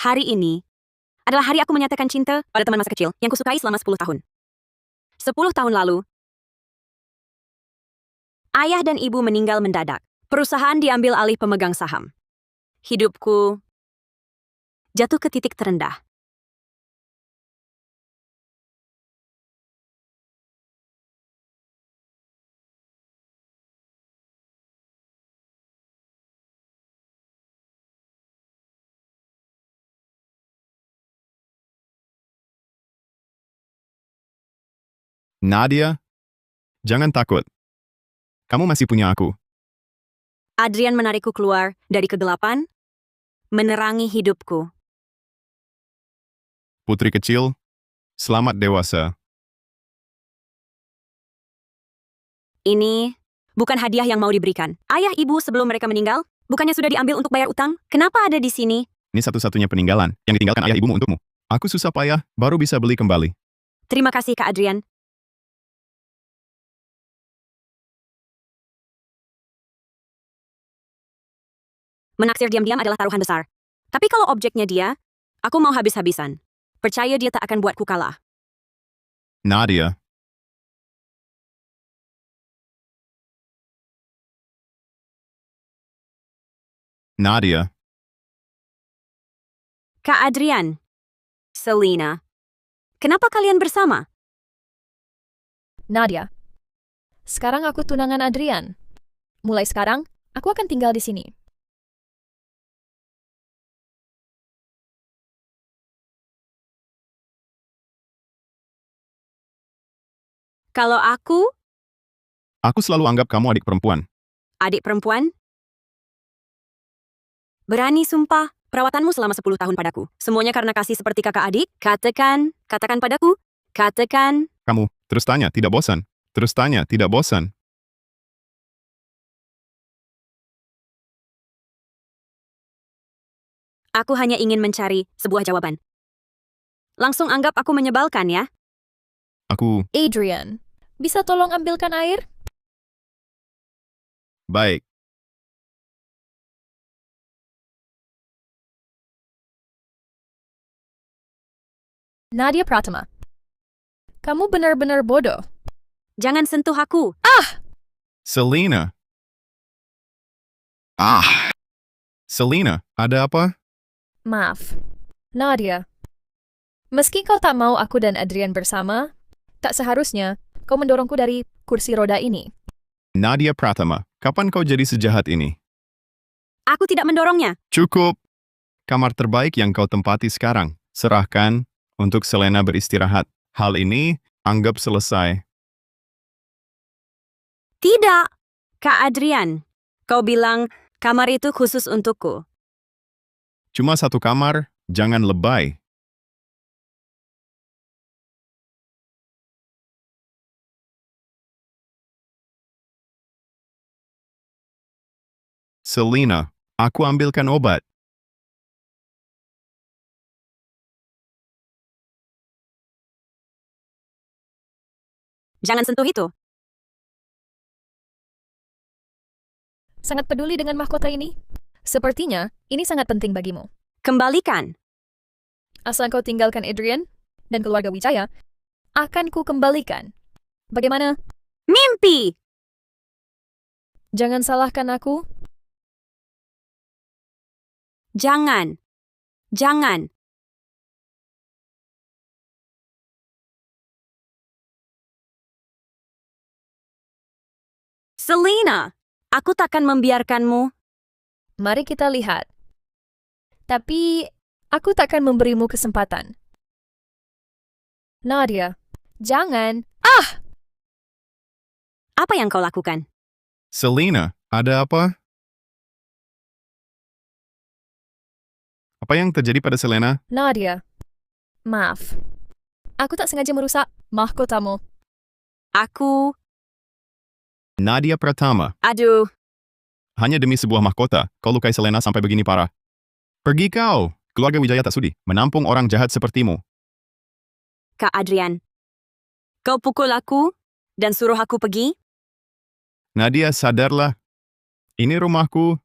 Hari ini adalah hari aku menyatakan cinta pada teman masa kecil yang kusukai selama 10 tahun. 10 tahun lalu, ayah dan ibu meninggal mendadak. Perusahaan diambil alih pemegang saham. Hidupku jatuh ke titik terendah. Nadia, jangan takut. Kamu masih punya aku. Adrian menarikku keluar dari kegelapan, menerangi hidupku. Putri kecil, selamat dewasa. Ini bukan hadiah yang mau diberikan. Ayah ibu sebelum mereka meninggal, bukannya sudah diambil untuk bayar utang? Kenapa ada di sini? Ini satu-satunya peninggalan yang ditinggalkan ayah ibumu untukmu. Aku susah payah, baru bisa beli kembali. Terima kasih, Kak Adrian. Menaksir diam-diam adalah taruhan besar. Tapi kalau objeknya dia, aku mau habis-habisan. Percaya dia tak akan buatku kalah. Nadia, Nadia, Kak Adrian. Selina. Kenapa kalian bersama? Nadia. Sekarang aku tunangan Adrian. Mulai sekarang, aku akan tinggal di sini. Kalau aku, aku selalu anggap kamu adik perempuan. adik perempuan, berani sumpah, perawatanmu selama 10 tahun padaku. Semuanya karena kasih seperti kakak adik. Katakan padaku. Katakan. Kamu, terus tanya, tidak bosan. Terus tanya, tidak bosan. Aku hanya ingin mencari sebuah jawaban. Langsung anggap aku menyebalkan ya. Aku, Adrian, bisa tolong ambilkan air? baik. Nadia Pratama. Kamu benar-benar bodoh. Jangan sentuh aku. Selina. Selina, ada apa? Maaf. Nadia. Meski kau tak mau aku dan Adrian bersama, tak seharusnya kau mendorongku dari kursi roda ini. Nadia Pratama, kapan kau jadi sejahat ini? Aku tidak mendorongnya. Cukup. Kamar terbaik yang kau tempati sekarang. Serahkan untuk Selena beristirahat. Hal ini anggap selesai. Tidak. Kak Adrian, kau bilang kamar itu khusus untukku. Cuma satu kamar, jangan lebay. Selina, aku ambilkan obat. Jangan sentuh itu. Sangat peduli dengan mahkota ini? Sepertinya ini sangat penting bagimu. Kembalikan. Asal kau tinggalkan Adrian dan keluarga Wijaya, akan ku kembalikan. Bagaimana? Mimpi! Jangan salahkan aku. Jangan. Jangan. Selina, aku takkan membiarkanmu. Mari kita lihat. Tapi, aku takkan memberimu kesempatan. Nadia, jangan. Apa yang kau lakukan? Selina, ada apa? Apa yang terjadi pada Selena? Nadia, maaf. Aku tak sengaja merusak mahkotamu. Aku... Nadia Pratama, Aduh, hanya demi sebuah mahkota, kau lukai Selena sampai begini parah. Pergi kau! Keluarga Wijaya tak sudi menampung orang jahat sepertimu. Kak Adrian. Kau pukul aku dan suruh aku pergi? Nadia, sadarlah. Ini rumahku.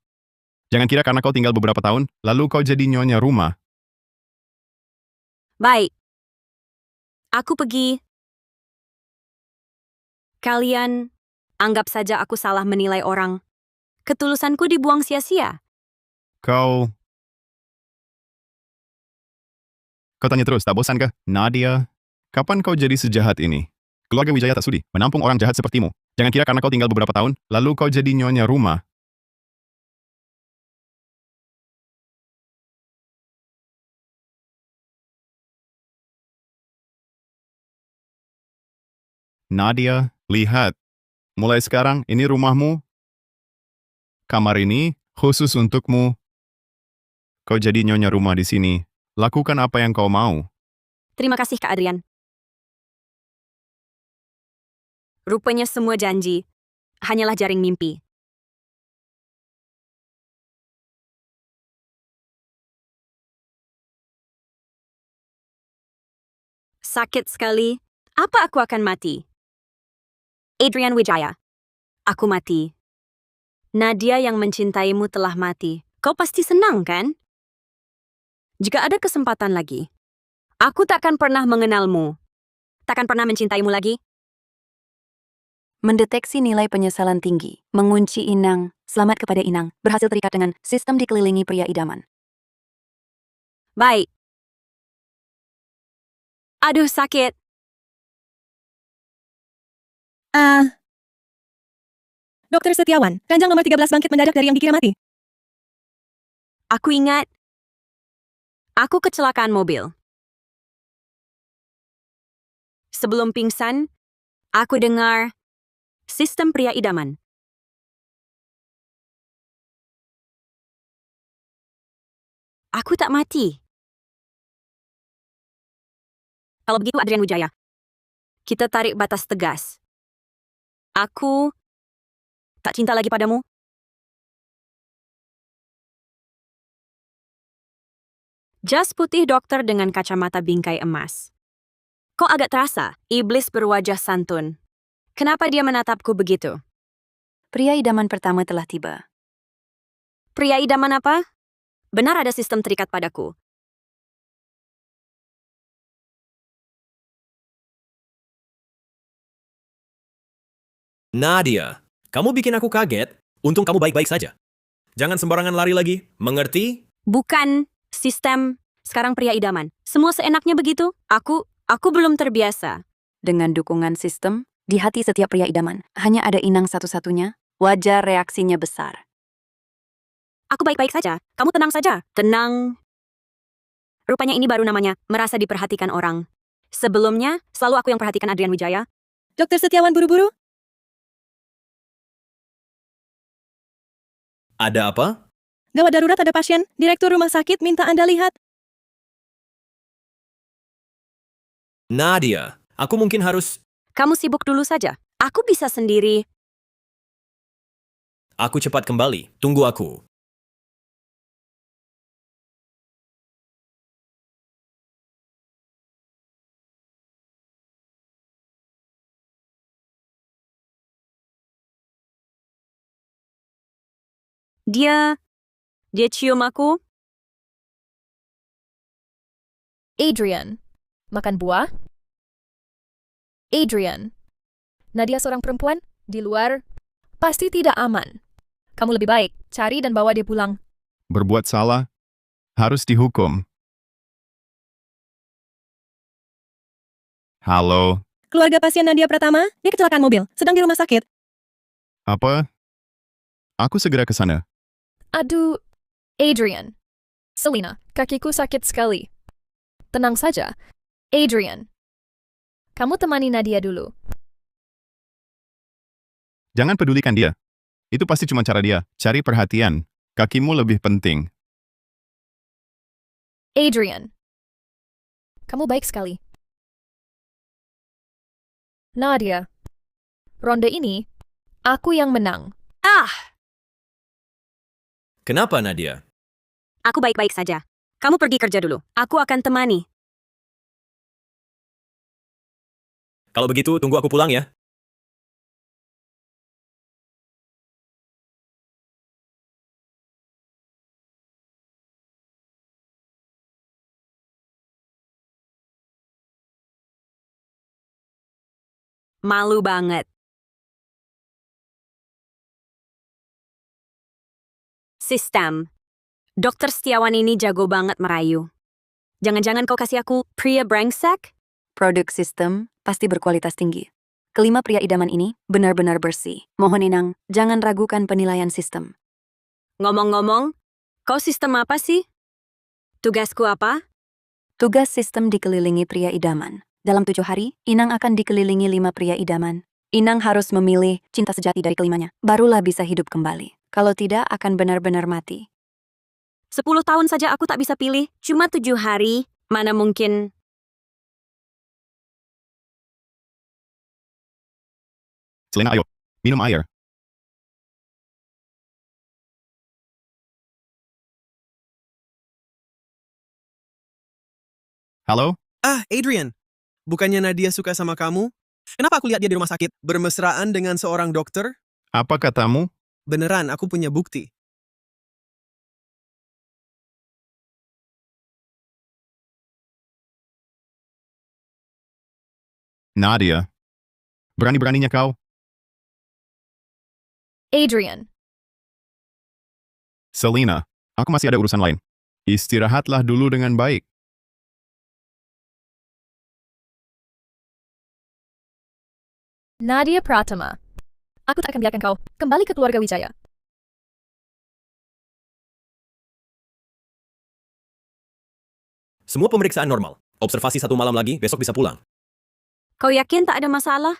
Jangan kira karena kau tinggal beberapa tahun, lalu kau jadi nyonya rumah. Baik. Aku pergi. Kalian anggap saja aku salah menilai orang. Ketulusanku dibuang sia-sia. Kau tanya terus, tak bosan kah? Nadia, kapan kau jadi sejahat ini? Keluarga Wijaya tak sudi menampung orang jahat sepertimu. Jangan kira karena kau tinggal beberapa tahun, lalu kau jadi nyonya rumah. Nadia, lihat. Mulai sekarang, ini rumahmu. Kamar ini khusus untukmu. Kau jadi nyonya rumah di sini. Lakukan apa yang kau mau. Terima kasih, Kak Adrian. Rupanya semua janji hanyalah jaring mimpi. Sakit sekali. Apa aku akan mati? Adrian Wijaya. Aku mati. Nadia yang mencintaimu telah mati. Kau pasti senang, kan? Jika ada kesempatan lagi, aku takkan pernah mengenalmu. Takkan pernah mencintaimu lagi. Mendeteksi nilai penyesalan tinggi, mengunci inang, selamat kepada inang, berhasil terikat dengan sistem dikelilingi pria idaman. Baik. Aduh, sakit. Dokter Setiawan, ranjang nomor 13 bangkit mendadak dari yang dikira mati. Aku ingat. Aku kecelakaan mobil. Sebelum pingsan, aku dengar sistem pria idaman. Aku tak mati. Kalau begitu, Adrian Wijaya, kita tarik batas tegas. Aku tak cinta lagi padamu. Jas putih dokter dengan kacamata bingkai emas. Kok agak terasa, iblis berwajah santun. Kenapa dia menatapku begitu? Pria idaman pertama telah tiba. Pria idaman apa? Benar ada sistem terikat padaku. Nadia, kamu bikin aku kaget. Untung kamu baik-baik saja. Jangan sembarangan lari lagi, mengerti? Bukan sistem, sekarang pria idaman. Semua seenaknya begitu. Aku belum terbiasa. Dengan dukungan sistem, di hati setiap pria idaman, hanya ada inang satu-satunya, wajar reaksinya besar. Aku baik-baik saja. Kamu tenang saja. Tenang. Rupanya ini baru namanya, merasa diperhatikan orang. Sebelumnya, selalu aku yang perhatikan Adrian Wijaya. Dokter Setiawan buru-buru? Ada apa? Gawat darurat ada pasien. Direktur rumah sakit minta Anda lihat. Nadia, aku mungkin harus... Kamu sibuk dulu saja. Aku bisa sendiri. Aku cepat kembali. Tunggu aku. Dia cium aku. Adrian, makan buah? Adrian, Nadia seorang perempuan di luar pasti tidak aman. Kamu lebih baik cari dan bawa dia pulang. Berbuat salah, harus dihukum. Halo, Keluarga pasien Nadia Pratama, dia kecelakaan mobil, sedang di rumah sakit. apa? Aku segera ke sana. Aduh, Adrian. Selina, kakiku sakit sekali. Tenang saja. Adrian, kamu temani Nadia dulu. Jangan pedulikan dia. Itu pasti cuma cara dia, cari perhatian. Kakimu lebih penting. Adrian, kamu baik sekali. Nadia, ronde ini, aku yang menang. Kenapa, Nadia? Aku baik-baik saja. Kamu pergi kerja dulu. Aku akan temani. Kalau begitu, tunggu aku pulang ya. Malu banget. Sistem. Dokter Setiawan ini jago banget merayu. Jangan-jangan kau kasih aku pria brengsek? Produk sistem pasti berkualitas tinggi. Kelima pria idaman ini benar-benar bersih. Mohon Inang, jangan ragukan penilaian sistem. Ngomong-ngomong, kau sistem apa sih? Tugasku apa? Tugas sistem dikelilingi pria idaman. Dalam 7 hari, Inang akan dikelilingi 5 pria idaman. Inang harus memilih cinta sejati dari kelimanya. Barulah bisa hidup kembali. Kalau tidak, akan benar-benar mati. 10 tahun saja aku tak bisa pilih. Cuma 7 hari. Mana mungkin. Selena, ayo. Minum air. Halo? Adrian. Bukannya Nadia suka sama kamu? Kenapa aku lihat dia di rumah sakit bermesraan dengan seorang dokter? Apa katamu? Beneran, aku punya bukti. Nadia. Berani-beraninya kau? Adrian. Selena, aku masih ada urusan lain. Istirahatlah dulu dengan baik. Nadia Pratama. Aku tak akan biarkan kau kembali ke keluarga Wijaya. Semua pemeriksaan normal. Observasi 1 malam lagi, besok bisa pulang. Kau yakin tak ada masalah?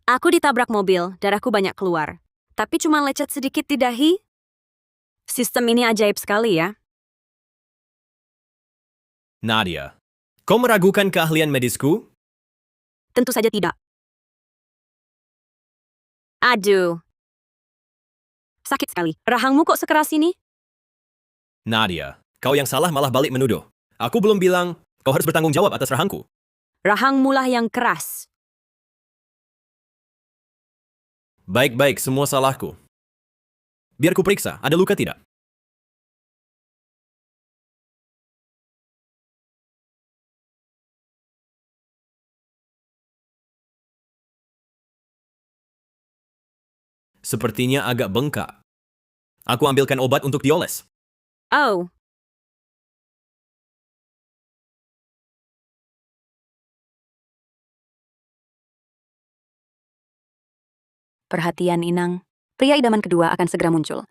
Aku ditabrak mobil, darahku banyak keluar. Tapi cuma lecet sedikit di dahi. Sistem ini ajaib sekali ya. Nadia, kau meragukan keahlian medisku? Tentu saja tidak. Aduh. Sakit sekali. Rahangmu kok sekeras ini? Nadia, kau yang salah malah balik menuduh. Aku belum bilang kau harus bertanggung jawab atas rahangku. Rahangmulah yang keras. Baik-baik, semua salahku. Biar ku periksa, ada luka tidak? Sepertinya agak bengkak. Aku ambilkan obat untuk dioles. Oh. Perhatian Inang, pria idaman kedua akan segera muncul.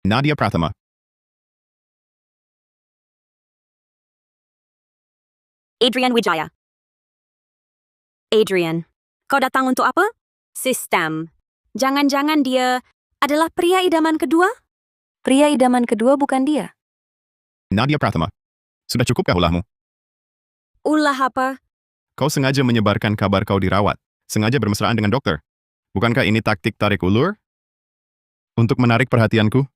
Nadia Pratama. Adrian Wijaya. Adrian, kau datang untuk apa? Sistem. Jangan-jangan dia adalah pria idaman kedua? Pria idaman kedua bukan dia. Nadia Pratama. Sudah cukupkah ulahmu? Ulah apa? Kau sengaja menyebarkan kabar kau dirawat. Sengaja bermesraan dengan dokter. Bukankah ini taktik tarik ulur? Untuk menarik perhatianku?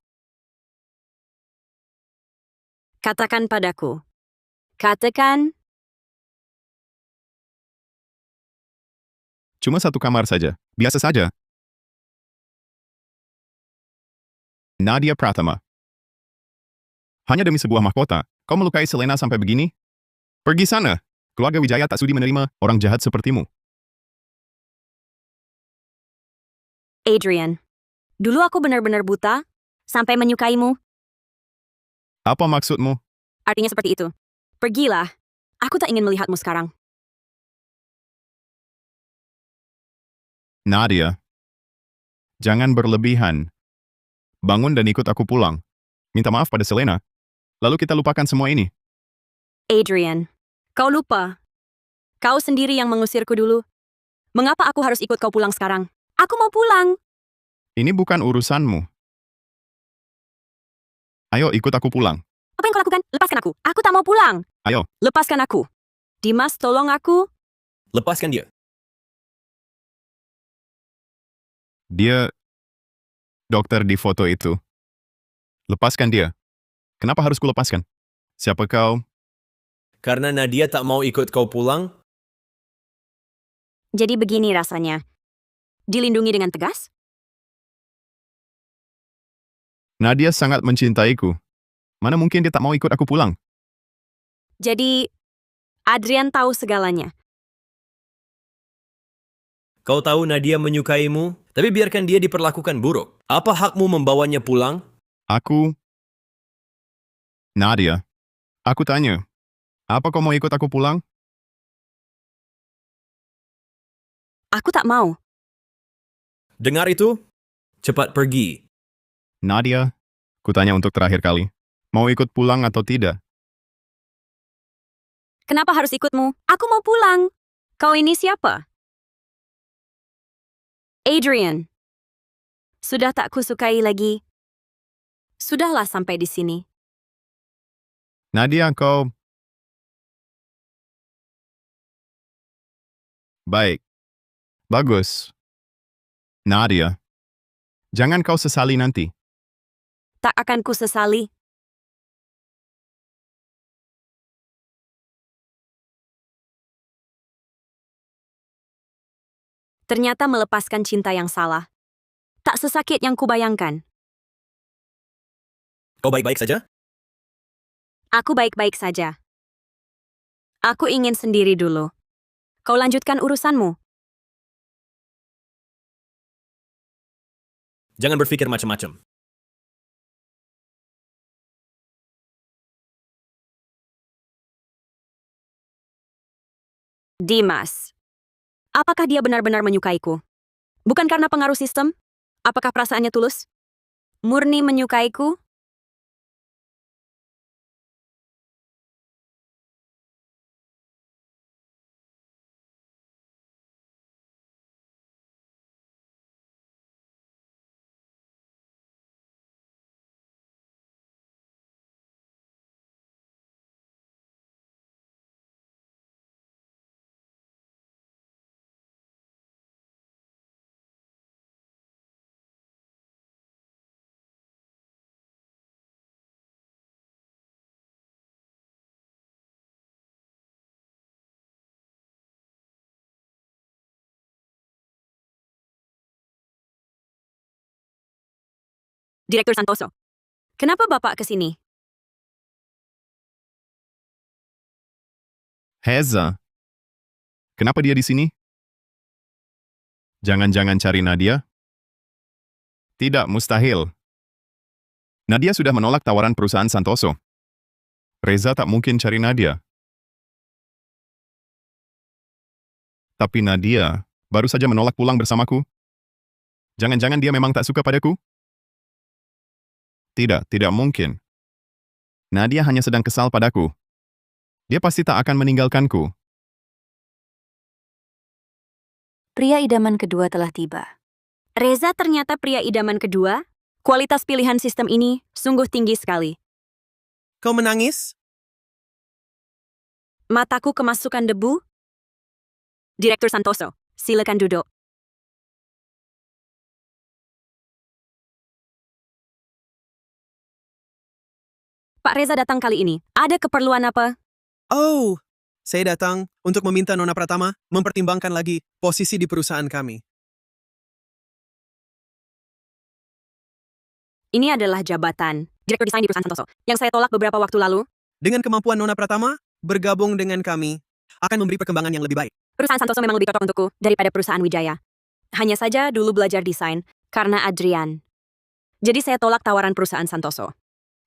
Katakan padaku. Katakan. Cuma 1 kamar saja. Biasa saja. Nadia Pratama. Hanya demi sebuah mahkota, kau melukai Selena sampai begini? Pergi sana. Keluarga Wijaya tak sudi menerima orang jahat sepertimu. Adrian, dulu aku benar-benar buta, sampai menyukaimu. Apa maksudmu? Artinya seperti itu. Pergilah. Aku tak ingin melihatmu sekarang. Nadia. Jangan berlebihan. Bangun dan ikut aku pulang. Minta maaf pada Selena. Lalu kita lupakan semua ini. Adrian, kau lupa. Kau sendiri yang mengusirku dulu. Mengapa aku harus ikut kau pulang sekarang? Aku mau pulang. Ini bukan urusanmu. Ayo ikut aku pulang. Apa yang kau lakukan? Lepaskan aku. Aku tak mau pulang. Ayo. Lepaskan aku. Dimas, tolong aku. Lepaskan dia. Dia dokter di foto itu. Lepaskan dia. Kenapa harus kulepaskan? Siapa kau? Karena Nadia tak mau ikut kau pulang, Jadi begini rasanya. Dilindungi dengan tegas? Nadia sangat mencintaiku. Mana mungkin dia tak mau ikut aku pulang? Jadi, Adrian tahu segalanya. Kau tahu Nadia menyukaimu, tapi biarkan dia diperlakukan buruk. Apa hakmu membawanya pulang? Aku... Nadia, aku tanya, apa kau mau ikut aku pulang? Aku tak mau. Dengar itu? Cepat pergi. Nadia, kutanya untuk terakhir kali. Mau ikut pulang atau tidak? Kenapa harus ikutmu? Aku mau pulang. Kau ini siapa? Adrian. Sudah tak kusukai lagi. Sudahlah sampai di sini. Nadia, kau... Baik. Bagus. Nadia, jangan kau sesali nanti. Tak akan kusesali. Ternyata melepaskan cinta yang salah. Tak sesakit yang kubayangkan. Kau baik-baik saja? Aku baik-baik saja. Aku ingin sendiri dulu. Kau lanjutkan urusanmu. Jangan berpikir macam-macam. Dimas. Apakah dia benar-benar menyukaiku? Bukan karena pengaruh sistem? Apakah perasaannya tulus? Murni menyukaiku? Direktur Santoso. Kenapa Bapak ke sini? Heza, kenapa dia di sini? Jangan-jangan cari Nadia? Tidak, mustahil. Nadia sudah menolak tawaran perusahaan Santoso. Reza tak mungkin cari Nadia. Tapi Nadia baru saja menolak pulang bersamaku. Jangan-jangan dia memang tak suka padaku? Tidak, tidak mungkin. Nadia hanya sedang kesal padaku. Dia pasti tak akan meninggalkanku. Pria idaman kedua telah tiba. Reza ternyata pria idaman kedua? Kualitas pilihan sistem ini sungguh tinggi sekali. Kau menangis? Mataku kemasukan debu? Direktur Santoso, silakan duduk. Pak Reza datang kali ini. Ada keperluan apa? Oh, saya datang untuk meminta Nona Pratama mempertimbangkan lagi posisi di perusahaan kami. Ini adalah jabatan Direktur Desain di perusahaan Santoso yang saya tolak beberapa waktu lalu. Dengan kemampuan Nona Pratama, bergabung dengan kami akan memberi perkembangan yang lebih baik. Perusahaan Santoso memang lebih cocok untukku daripada perusahaan Wijaya. Hanya saja dulu belajar desain karena Adrian. Jadi saya tolak tawaran perusahaan Santoso.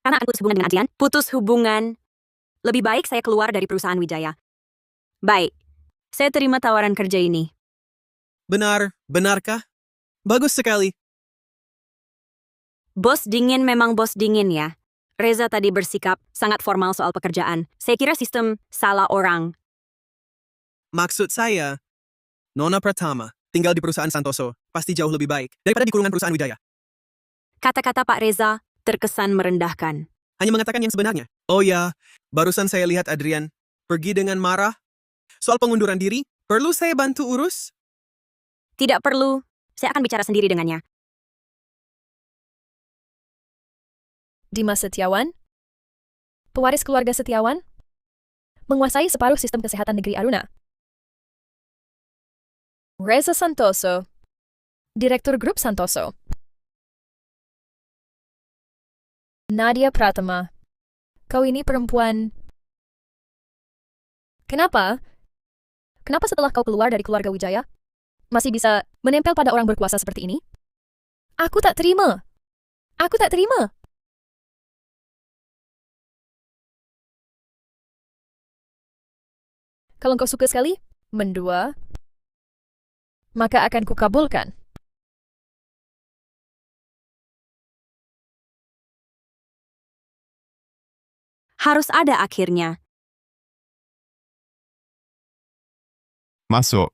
Karena akan putus hubungan dengan Adrian, putus hubungan. Lebih baik saya keluar dari perusahaan Wijaya. Baik, saya terima tawaran kerja ini. Benarkah? Bagus sekali. Bos dingin memang bos dingin ya. Reza tadi bersikap sangat formal soal pekerjaan. Saya kira sistem salah orang. Maksud saya, Nona Pratama tinggal di perusahaan Santoso pasti jauh lebih baik daripada di kurungan perusahaan Wijaya. Kata-kata Pak Reza terkesan merendahkan. Hanya mengatakan yang sebenarnya. Oh ya, barusan saya lihat Adrian pergi dengan marah. Soal pengunduran diri, perlu saya bantu urus? Tidak perlu, saya akan bicara sendiri dengannya. Dimas Setiawan, pewaris keluarga Setiawan, menguasai separuh sistem kesehatan negeri Aruna. Reza Santoso, Direktur Grup Santoso. Nadia Pratama, Kau ini perempuan. Kenapa? Kenapa setelah kau keluar dari keluarga Wijaya, masih bisa menempel pada orang berkuasa seperti ini? Aku tak terima. Aku tak terima. Kalau kau suka sekali mendua, maka akan kukabulkan. Harus ada akhirnya. Masuk.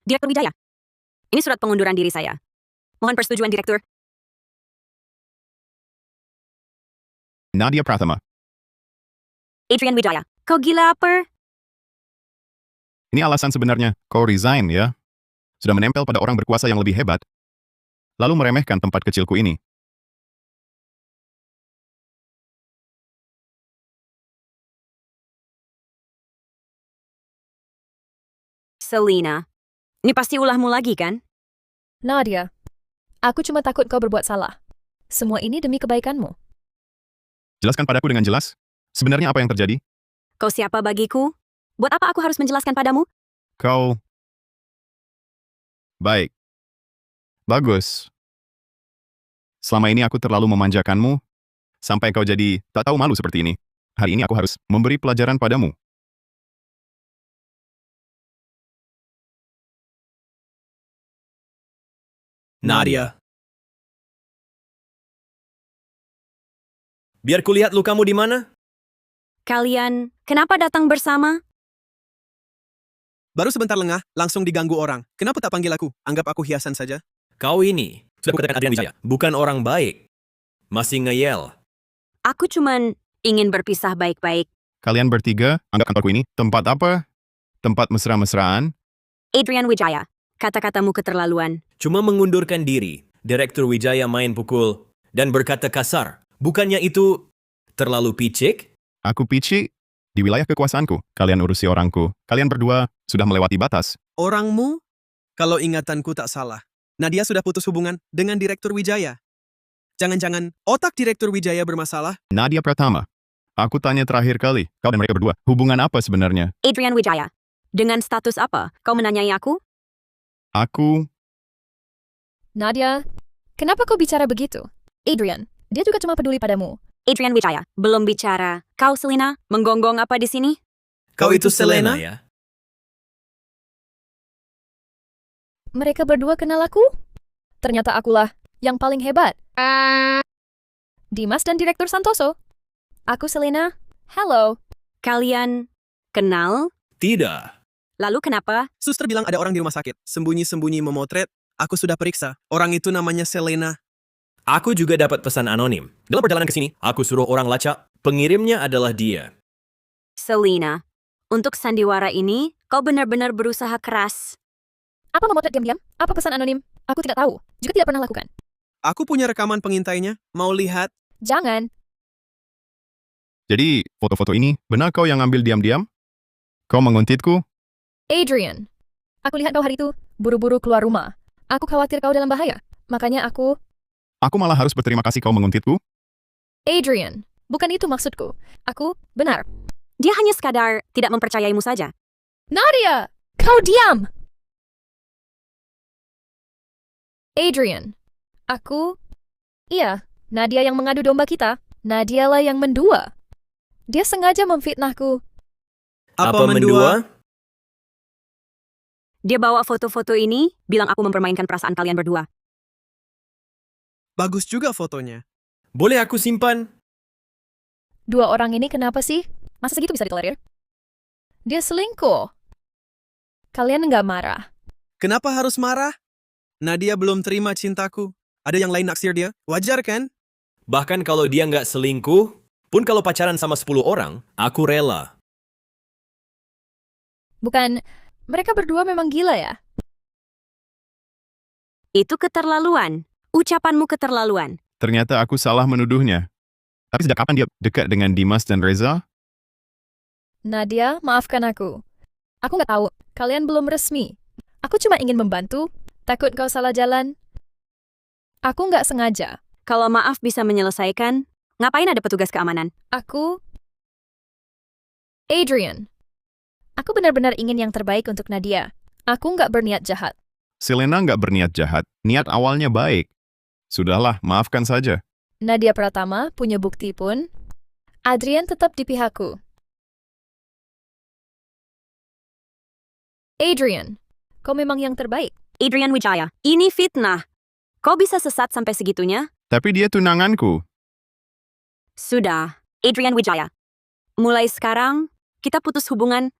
Direktur Wijaya. Ini surat pengunduran diri saya. Mohon persetujuan Direktur. Nadia Prathama. Adrian Wijaya. Kau gila apa? Ini alasan sebenarnya. Kau resign ya. Sudah menempel pada orang berkuasa yang lebih hebat. Lalu meremehkan tempat kecilku ini. Selina. Ini pasti ulahmu lagi kan? Nadia, aku cuma takut kau berbuat salah. Semua ini demi kebaikanmu. Jelaskan padaku dengan jelas. Sebenarnya apa yang terjadi? Kau siapa bagiku? Buat apa aku harus menjelaskan padamu? Kau... Baik. Bagus. Selama ini aku terlalu memanjakanmu, sampai kau jadi tak tahu malu seperti ini. Hari ini aku harus memberi pelajaran padamu. Nadia. Biar kulihat lukamu di mana. Kalian, kenapa datang bersama? Baru sebentar lengah, langsung diganggu orang. Kenapa tak panggil aku? Anggap aku hiasan saja. Kau ini, sudah kukatakan Adrian Wijaya, bukan orang baik. Masih ngeyel. Aku cuman ingin berpisah baik-baik. Kalian bertiga, anggap kantorku ini tempat apa? Tempat mesra-mesraan? Adrian Wijaya. Kata-katamu keterlaluan. Cuma mengundurkan diri. Direktur Wijaya main pukul dan berkata kasar. Bukannya itu terlalu picik? Aku pici di wilayah kekuasaanku. Kalian urusi orangku. Kalian berdua sudah melewati batas. Orangmu? Kalau ingatanku tak salah, Nadia sudah putus hubungan dengan Direktur Wijaya. Jangan-jangan otak Direktur Wijaya bermasalah? Nadia Pratama. Aku tanya terakhir kali, kau dan mereka berdua, hubungan apa sebenarnya? Adrian Wijaya. Dengan status apa? Kau menanyai aku? Aku... Nadia, kenapa kau bicara begitu? Adrian, dia juga cuma peduli padamu. Adrian Wijaya. Belum bicara. Kau, Selina, menggonggong apa di sini? Kau itu Selena ya? Mereka berdua kenal aku? Ternyata akulah yang paling hebat. Dimas dan Direktur Santoso. Aku Selena. Hello. Kalian kenal? Tidak. Lalu kenapa? Suster bilang ada orang di rumah sakit, sembunyi-sembunyi memotret. Aku sudah periksa. Orang itu namanya Selena. Aku juga dapat pesan anonim. Dalam perjalanan ke sini, aku suruh orang lacak. Pengirimnya adalah dia. Selina. Untuk sandiwara ini, kau benar-benar berusaha keras. Apa memotret diam-diam? Apa pesan anonim? Aku tidak tahu. Juga tidak pernah lakukan. Aku punya rekaman pengintainya. Mau lihat? Jangan. Jadi, foto-foto ini, benar kau yang ngambil diam-diam? Kau menguntitku? Adrian. Aku lihat kau hari itu buru-buru keluar rumah. Aku khawatir kau dalam bahaya. Makanya aku... Aku malah harus berterima kasih kau menguntitku? Adrian. Bukan itu maksudku. Aku benar. Dia hanya sekadar tidak mempercayaimu saja. Nadia! Kau diam! Adrian. Aku... Iya, Nadia yang mengadu domba kita. Nadia lah yang mendua. Dia sengaja memfitnahku. Apa mendua? Dia bawa foto-foto ini, bilang aku mempermainkan perasaan kalian berdua. Bagus juga fotonya. Boleh aku simpan? Dua orang ini kenapa sih? Masa segitu bisa ditolerir? Dia selingkuh. Kalian nggak marah? Kenapa harus marah? Nadia belum terima cintaku. Ada yang lain naksir dia? Wajar kan? Bahkan kalau dia nggak selingkuh, pun kalau pacaran sama 10 orang, aku rela. Bukan, mereka berdua memang gila ya? Itu keterlaluan. Ucapanmu keterlaluan. Ternyata aku salah menuduhnya. Tapi sejak kapan dia dekat dengan Dimas dan Reza? Nadia, maafkan aku. Aku nggak tahu, kalian belum resmi. Aku cuma ingin membantu, takut kau salah jalan. Aku nggak sengaja. Kalau maaf bisa menyelesaikan, ngapain ada petugas keamanan? Aku... Adrian. Aku benar-benar ingin yang terbaik untuk Nadia. Aku nggak berniat jahat. Selena nggak berniat jahat, niat awalnya baik. Sudahlah, maafkan saja. Nadia Pratama punya bukti pun. Adrian tetap di pihakku. Adrian, kau memang yang terbaik. Adrian Wijaya, ini fitnah. Kau bisa sesat sampai segitunya? Tapi dia tunanganku. Sudah, Adrian Wijaya. Mulai sekarang, kita putus hubungan.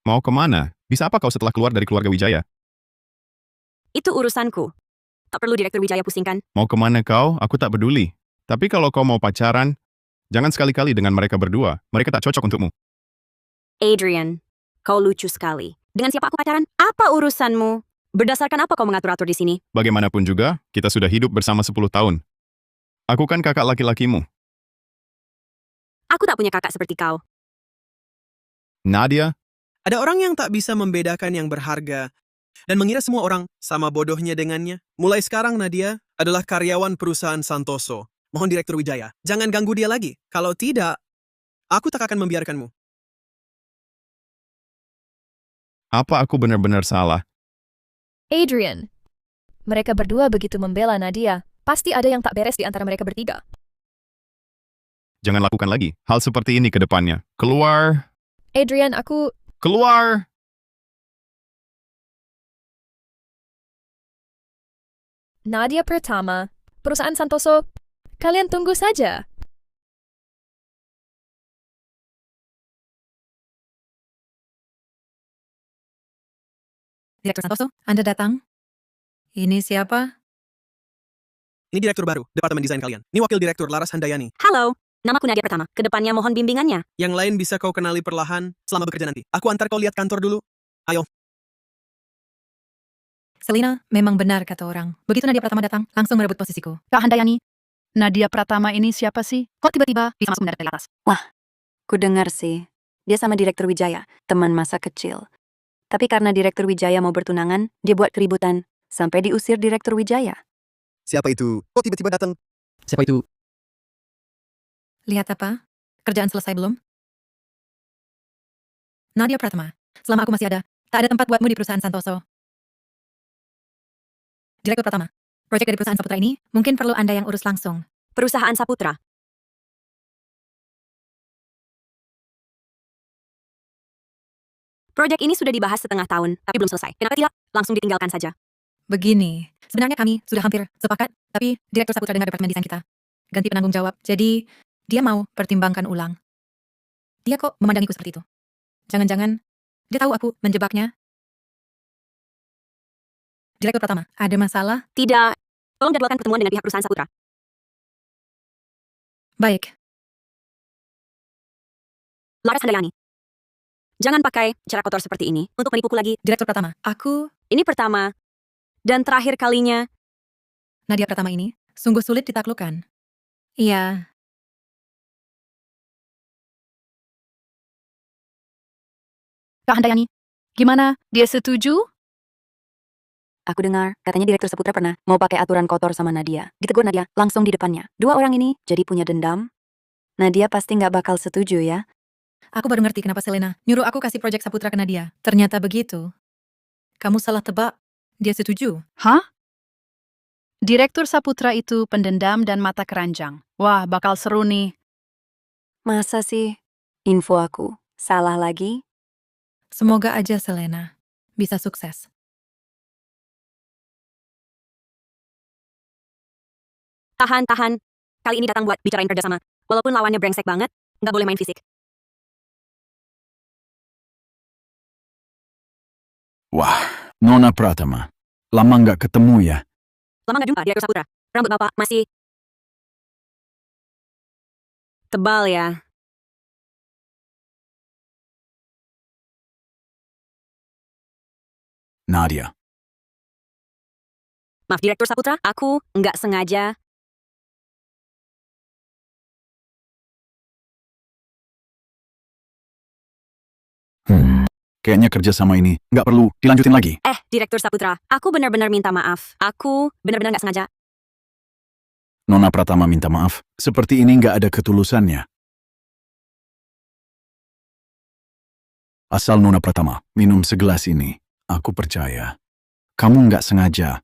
Mau kemana? Bisa apa kau setelah keluar dari keluarga Wijaya? Itu urusanku. Tak perlu Direktur Wijaya pusingkan. Mau kemana kau? Aku tak peduli. Tapi kalau kau mau pacaran, jangan sekali-kali dengan mereka berdua. Mereka tak cocok untukmu. Adrian, kau lucu sekali. Dengan siapa aku pacaran? Apa urusanmu? Berdasarkan apa kau mengatur-atur di sini? Bagaimanapun juga, kita sudah hidup bersama 10 tahun. Aku kan kakak laki-lakimu. Aku tak punya kakak seperti kau. Nadia, Ada orang yang tak bisa membedakan yang berharga dan mengira semua orang sama bodohnya dengannya. Mulai sekarang Nadia adalah karyawan perusahaan Santoso. Mohon Direktur Wijaya, jangan ganggu dia lagi. Kalau tidak, aku tak akan membiarkanmu. apa aku benar-benar salah? Adrian, mereka berdua begitu membela Nadia. Pasti ada yang tak beres di antara mereka bertiga. Jangan lakukan lagi hal seperti ini ke depannya. Keluar! Adrian, aku... Keluar! Nadia Pratama, perusahaan Santoso. Kalian tunggu saja. Direktur Santoso, Anda datang. Ini siapa? Ini direktur baru, Departemen Desain kalian. Ini wakil direktur Laras Handayani. Halo, namaku Nadia Pertama. Kedepannya mohon bimbingannya. Yang lain bisa kau kenali perlahan selama bekerja nanti. Aku antar kau lihat kantor dulu. Ayo. Selina, memang benar kata orang. Begitu Nadia Pratama datang, langsung merebut posisiku. Kak Handayani, Nadia Pratama ini siapa sih? Kok tiba-tiba bisa masuk mendadak dari atas? Ku dengar sih, dia sama Direktur Wijaya, teman masa kecil. Tapi karena Direktur Wijaya mau bertunangan, dia buat keributan, sampai diusir Direktur Wijaya. Siapa itu? Kok tiba-tiba datang? Siapa itu? Lihat apa? Kerjaan selesai belum? Nadia Pratama, selama aku masih ada, tak ada tempat buatmu di perusahaan Santoso. Direktur Pratama, proyek dari perusahaan Saputra ini mungkin perlu Anda yang urus langsung. Perusahaan Saputra. Proyek ini sudah dibahas setengah tahun, tapi belum selesai. Kenapa tidak? Langsung ditinggalkan saja. Begini, sebenarnya kami sudah hampir sepakat, tapi Direktur Saputra dengar Departemen Desain kita ganti penanggung jawab, jadi dia mau pertimbangkan ulang. Dia kok memandangiku seperti itu? Jangan-jangan dia tahu aku menjebaknya? Direktur Pratama, ada masalah? Tidak. Tolong jadwalkan pertemuan dengan pihak perusahaan Saputra. Baik, Laras Handayani. Jangan pakai cara kotor seperti ini untuk menipuku lagi. Direktur Pratama, aku, Ini pertama dan terakhir kalinya. Nadia Pratama ini, sungguh sulit ditaklukkan. Iya, Kak Handayani, gimana? Dia setuju? Aku dengar, katanya Direktur Saputra pernah mau pakai aturan kotor sama Nadia. Ditegur Nadia, langsung di depannya. Dua orang ini jadi punya dendam. Nadia pasti nggak bakal setuju ya. aku baru ngerti kenapa Selena nyuruh aku kasih proyek Saputra ke Nadia. Ternyata begitu. Kamu salah tebak. Dia setuju. Hah? Direktur Saputra itu pendendam dan mata keranjang. Wah, bakal seru nih. Masa sih? Info aku salah lagi? Semoga aja Selena bisa sukses. Tahan. Kali ini datang buat bicarain kerjasama. Walaupun lawannya brengsek banget, nggak boleh main fisik. Wah, Nona Pratama. Lama nggak ketemu ya? Lama nggak jumpa, Direktur Saputra. Rambut Bapak masih tebal ya. Nadia. Maaf, Direktur Saputra, aku nggak sengaja. Kayaknya kerjasama ini nggak perlu dilanjutin lagi. Direktur Saputra, aku benar-benar minta maaf. Aku benar-benar nggak sengaja. Nona Pratama minta maaf. Seperti ini nggak ada ketulusannya. Asal Nona Pratama minum segelas ini, aku percaya. Kamu nggak sengaja.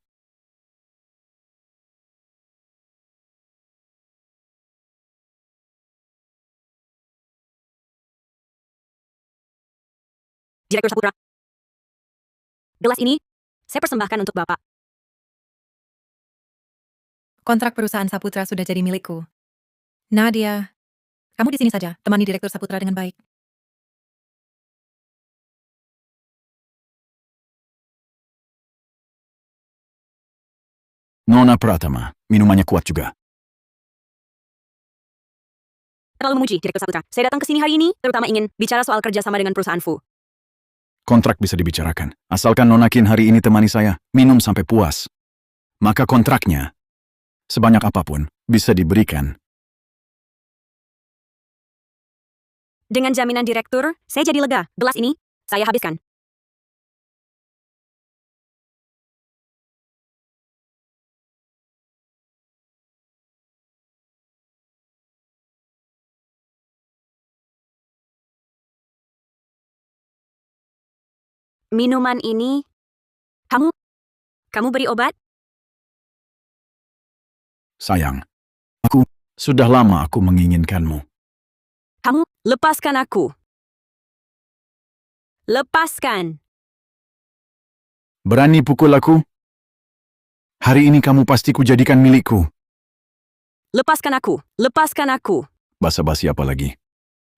Direktur Saputra. Gelas ini, saya persembahkan untuk Bapak. Kontrak perusahaan Saputra sudah jadi milikku. Nadia, kamu di sini saja, temani Direktur Saputra dengan baik. Nona Pratama, minumannya kuat juga. Terlalu memuji, Direktur Saputra. Saya datang ke sini hari ini, terutama ingin bicara soal kerjasama dengan perusahaan Fu. Kontrak bisa dibicarakan. Asalkan Nona Qin hari ini temani saya, minum sampai puas. Maka kontraknya, sebanyak apapun, bisa diberikan. Dengan jaminan Direktur, saya jadi lega. Gelas ini, saya habiskan. Minuman ini, kamu beri obat? Sayang, sudah lama aku menginginkanmu. Kamu, lepaskan aku. Lepaskan. Berani pukul aku? Hari ini kamu pasti kujadikan milikku. Lepaskan aku. Lepaskan aku. Basa-basi apa lagi?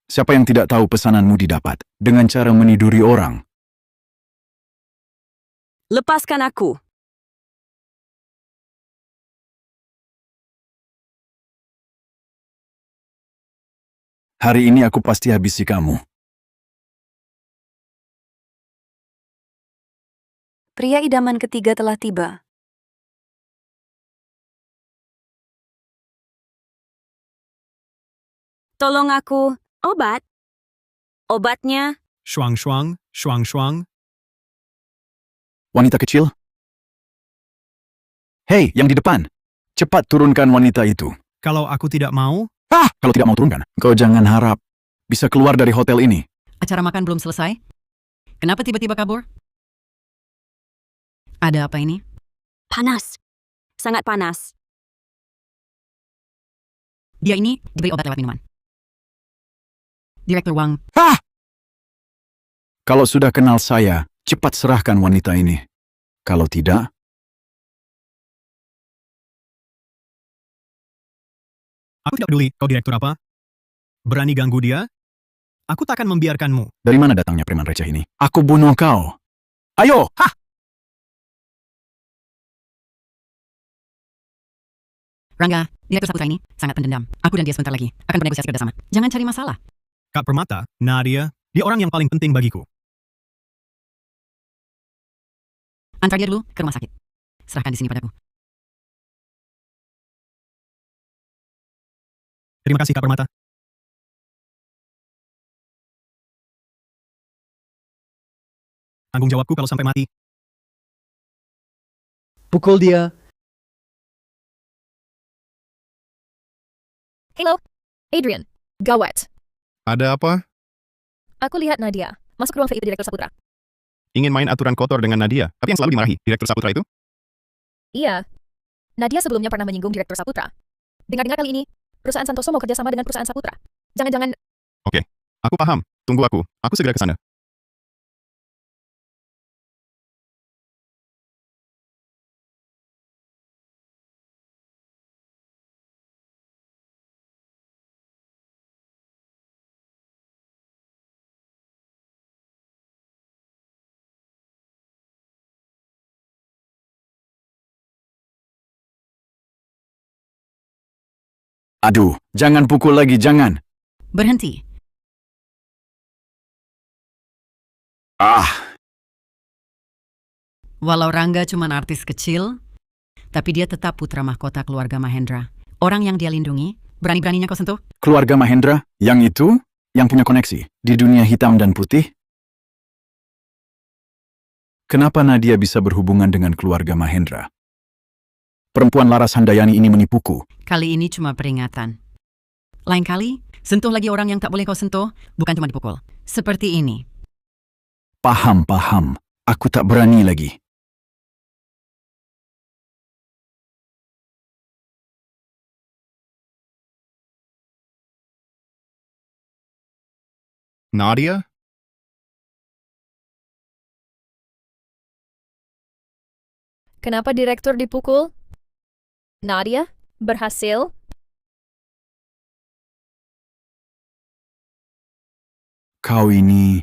Siapa yang tidak tahu pesananmu didapat dengan cara meniduri orang? Lepaskan aku. Hari ini aku pasti habisi kamu. Pria idaman ketiga telah tiba. Tolong aku. Obat. Obatnya. Shuang-shuang, shuang-shuang. Wanita kecil? Hei, yang di depan. Cepat turunkan wanita itu. Kalau aku tidak mau, Kalau tidak mau turunkan, kau jangan harap bisa keluar dari hotel ini. Acara makan belum selesai? Kenapa tiba-tiba kabur? Ada apa ini? Panas. Sangat panas. Dia ini diberi obat lewat minuman. Direktur Wang, Kalau sudah kenal saya, cepat serahkan wanita ini. Kalau tidak, aku tidak peduli kau direktur apa. Berani ganggu dia? Aku takkan membiarkanmu. dari mana datangnya preman receh ini? Aku bunuh kau. Ayo! Rangga, Direktur Saputra ini sangat pendendam. Aku dan dia sebentar lagi akan bernegosiasi kerjasama. Jangan cari masalah. Kak Permata, Nadia, dia orang yang paling penting bagiku. Antar dia dulu ke rumah sakit. Serahkan di sini padaku. Terima kasih Kak Permata. Tanggung jawabku kalau sampai mati. Pukul dia. Hello, Adrian. Gawat. Ada apa? Aku lihat Nadia masuk ruang VIP Direktur Saputra. Ingin main aturan kotor dengan Nadia, tapi yang selalu dimarahi Direktur Saputra itu? Iya. Nadia sebelumnya pernah menyinggung Direktur Saputra. Dengar-dengar kali ini, perusahaan Santoso mau kerjasama dengan perusahaan Saputra. Jangan-jangan... Oke, aku paham. Tunggu aku segera ke sana. Aduh, jangan pukul lagi, jangan. Berhenti. Walau Rangga cuma artis kecil, tapi dia tetap putra mahkota keluarga Mahendra. Orang yang dia lindungi, berani-beraninya kau sentuh? Keluarga Mahendra, yang itu, yang punya koneksi di dunia hitam dan putih? Kenapa Nadia bisa berhubungan dengan keluarga Mahendra? Perempuan Laras Handayani ini menipuku. Kali ini cuma peringatan. Lain kali, sentuh lagi orang yang tak boleh kau sentuh, bukan cuma dipukul. Seperti ini. Paham. Aku tak berani lagi. Nadia? Kenapa direktur dipukul? Nadia, berhasil? Kau ini...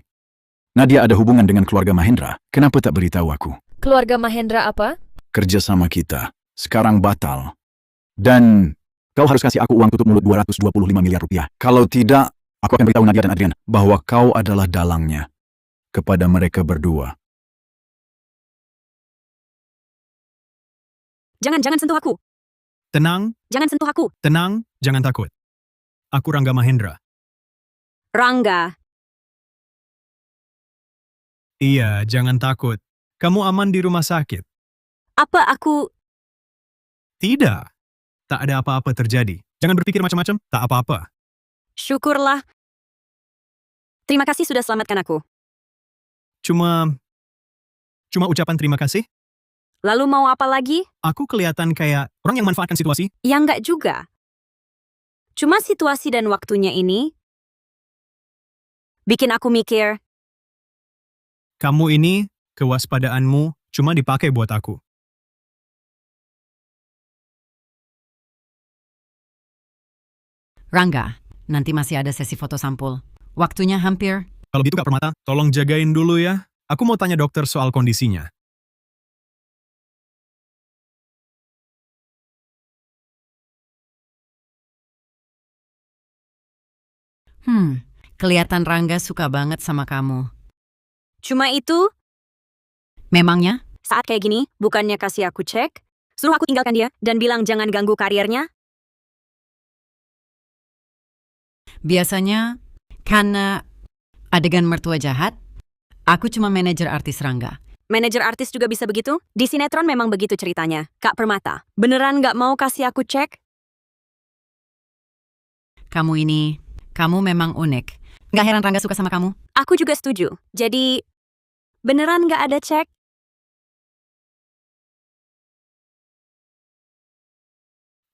Nadia ada hubungan dengan keluarga Mahendra. Kenapa tak beritahu aku? Keluarga Mahendra apa? Kerjasama kita sekarang batal. Dan kau harus kasih aku uang tutup mulut 225 miliar rupiah. Kalau tidak, aku akan beritahu Nadia dan Adrian bahwa kau adalah dalangnya kepada mereka berdua. Jangan sentuh aku. Tenang, Jangan sentuh aku. tenang, jangan takut. Aku Rangga Mahendra. Rangga, Iya, jangan takut. Kamu aman di rumah sakit. apa aku... Tidak. Tak ada apa-apa terjadi. Jangan berpikir macam-macam, tak apa-apa. Syukurlah. Terima kasih sudah selamatkan aku. Cuma ucapan terima kasih. Lalu mau apa lagi? Aku kelihatan kayak orang yang manfaatkan situasi. Ya enggak juga. Cuma situasi dan waktunya ini bikin aku mikir, Kamu ini, kewaspadaanmu cuma dipakai buat aku. Rangga, nanti masih ada sesi foto sampul. Waktunya hampir. Kalau gitu Kak Permata, tolong jagain dulu ya. Aku mau tanya dokter soal kondisinya. Kelihatan Rangga suka banget sama kamu. cuma itu Memangnya? saat kayak gini, bukannya kasih aku cek, suruh aku tinggalkan dia dan bilang jangan ganggu karirnya. Biasanya, karena adegan mertua jahat, aku cuma manajer artis Rangga. Manajer artis juga bisa begitu? Di sinetron memang begitu ceritanya. Kak Permata, beneran nggak mau kasih aku cek? Kamu memang unik. Nggak heran Rangga suka sama kamu. Aku juga setuju. Jadi, beneran nggak ada cek?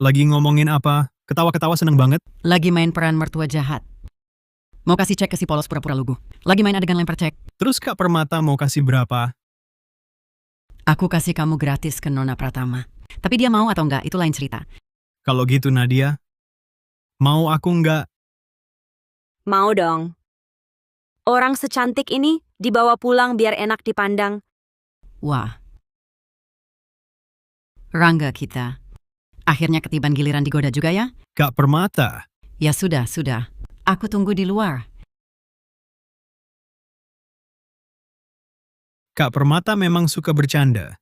Lagi ngomongin apa? Ketawa-ketawa seneng banget. Lagi main peran mertua jahat. Mau kasih cek ke si polos pura-pura lugu. Lagi main adegan lempar cek. Terus Kak Permata mau kasih berapa? Aku kasih kamu gratis ke Nona Pratama. Tapi dia mau atau enggak, itu lain cerita. Kalau gitu Nadia, mau aku nggak? Mau dong. Orang secantik ini dibawa pulang biar enak dipandang. Wah. Rangga kita. Akhirnya ketiban giliran digoda juga ya? Kak Permata, Ya sudah. Aku tunggu di luar. Kak Permata memang suka bercanda.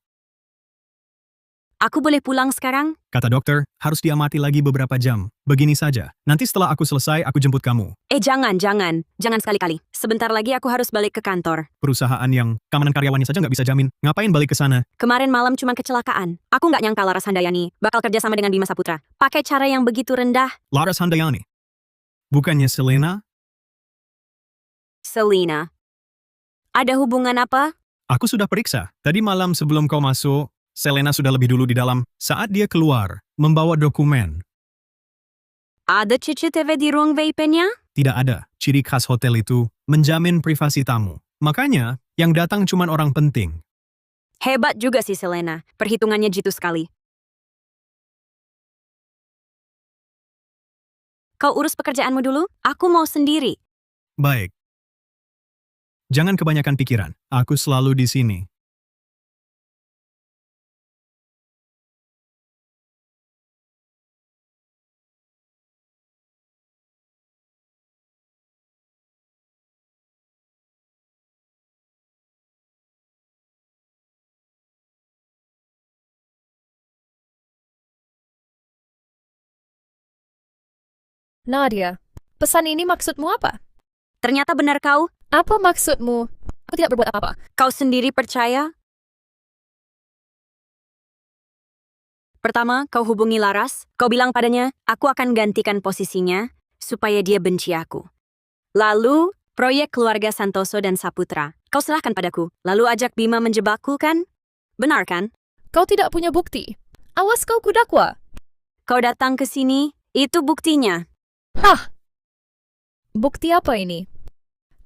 Aku boleh pulang sekarang? Kata dokter, harus diamati lagi beberapa jam. Begini saja, nanti setelah aku selesai, aku jemput kamu. Jangan sekali-kali. Sebentar lagi aku harus balik ke kantor. Perusahaan yang keamanan karyawannya saja nggak bisa jamin. Ngapain balik ke sana? Kemarin malam cuma kecelakaan. Aku nggak nyangka Laras Handayani bakal kerja sama dengan Bima Saputra. Pakai cara yang begitu rendah. Laras Handayani. Bukannya Selena? Selena. Ada hubungan apa? Aku sudah periksa. Tadi malam sebelum kau masuk, Selena sudah lebih dulu di dalam. Saat dia keluar, membawa dokumen. Ada CCTV di ruang VIP-nya? Tidak ada. Ciri khas hotel itu menjamin privasi tamu. Makanya, yang datang cuma orang penting. Hebat juga sih Selena. Perhitungannya jitu sekali. Kau urus pekerjaanmu dulu, aku mau sendiri. Baik. Jangan kebanyakan pikiran. Aku selalu di sini. Nadia, pesan ini maksudmu apa? Ternyata benar kau. Apa maksudmu? Aku tidak berbuat apa-apa. Kau sendiri percaya Pertama, kau hubungi Laras. Kau bilang padanya, aku akan gantikan posisinya supaya dia benci aku. Lalu, proyek keluarga Santoso dan Saputra. Kau serahkan padaku. Lalu ajak Bima menjebakku, kan? Benar, kan? Kau tidak punya bukti. Awas kau kudakwa. Kau datang ke sini, itu buktinya. Hah! Bukti apa ini?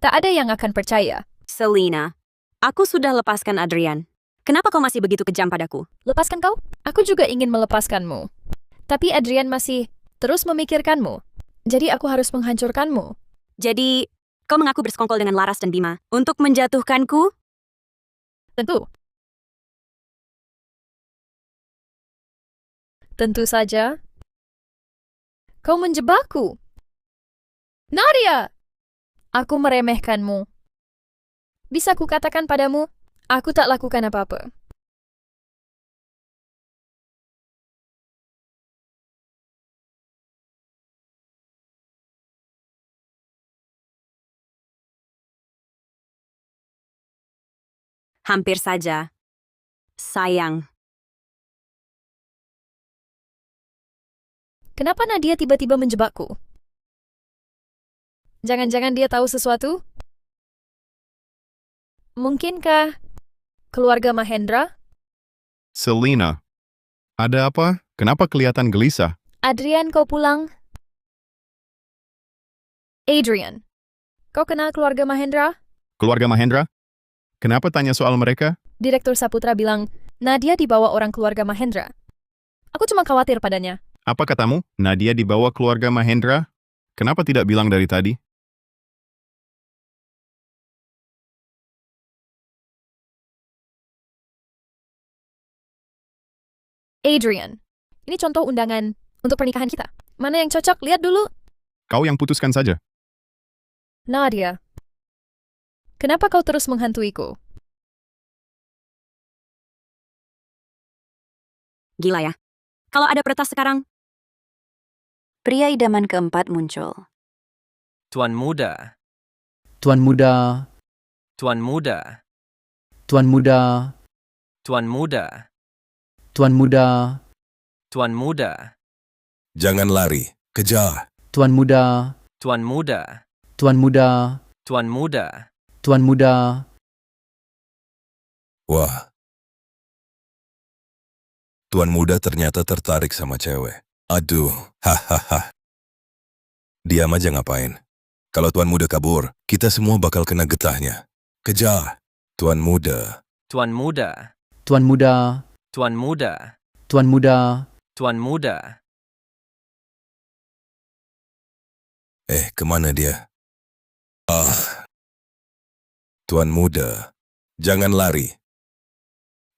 Tak ada yang akan percaya. Selina, aku sudah lepaskan Adrian. Kenapa kau masih begitu kejam padaku? Lepaskan kau? Aku juga ingin melepaskanmu. Tapi Adrian masih terus memikirkanmu. Jadi aku harus menghancurkanmu. Jadi, kau mengaku bersekongkol dengan Laras dan Bima untuk menjatuhkanku? Tentu. Tentu saja. Kau menjebakku. Nadia! Aku meremehkanmu. Bisa kukatakan padamu, aku tak lakukan apa-apa. Hampir saja. Sayang. Kenapa Nadia tiba-tiba menjebakku? Jangan-jangan dia tahu sesuatu? Mungkinkah keluarga Mahendra? Selina, ada apa? Kenapa kelihatan gelisah? Adrian, kau pulang? Adrian, kau kenal keluarga Mahendra? Keluarga Mahendra? Kenapa tanya soal mereka? Direktur Saputra bilang, Nadia dibawa orang keluarga Mahendra. Aku cuma khawatir padanya. Apa katamu? Nadia dibawa keluarga Mahendra? Kenapa tidak bilang dari tadi? Adrian, ini contoh undangan untuk pernikahan kita. Mana yang cocok? Lihat dulu. Kau yang putuskan saja. Nadia, kenapa kau terus menghantuiku? Gila ya. Kalau ada peretas sekarang, Pria idaman keempat muncul. Tuan muda, Tuan muda, tuan muda, tuan muda, tuan muda, tuan muda, tuan muda, Jangan lari, kejar. tuan muda, tuan muda, tuan muda, tuan muda. tuan muda. Wah. Tuan muda ternyata tertarik sama cewek. Aduh, hahaha. Diam aja ngapain? Kalau tuan muda kabur, kita semua bakal kena getahnya. Kejar, tuan muda. Tuan muda, Tuan muda, tuan muda, tuan muda. tuan muda. Kemana dia? Tuan muda, jangan lari.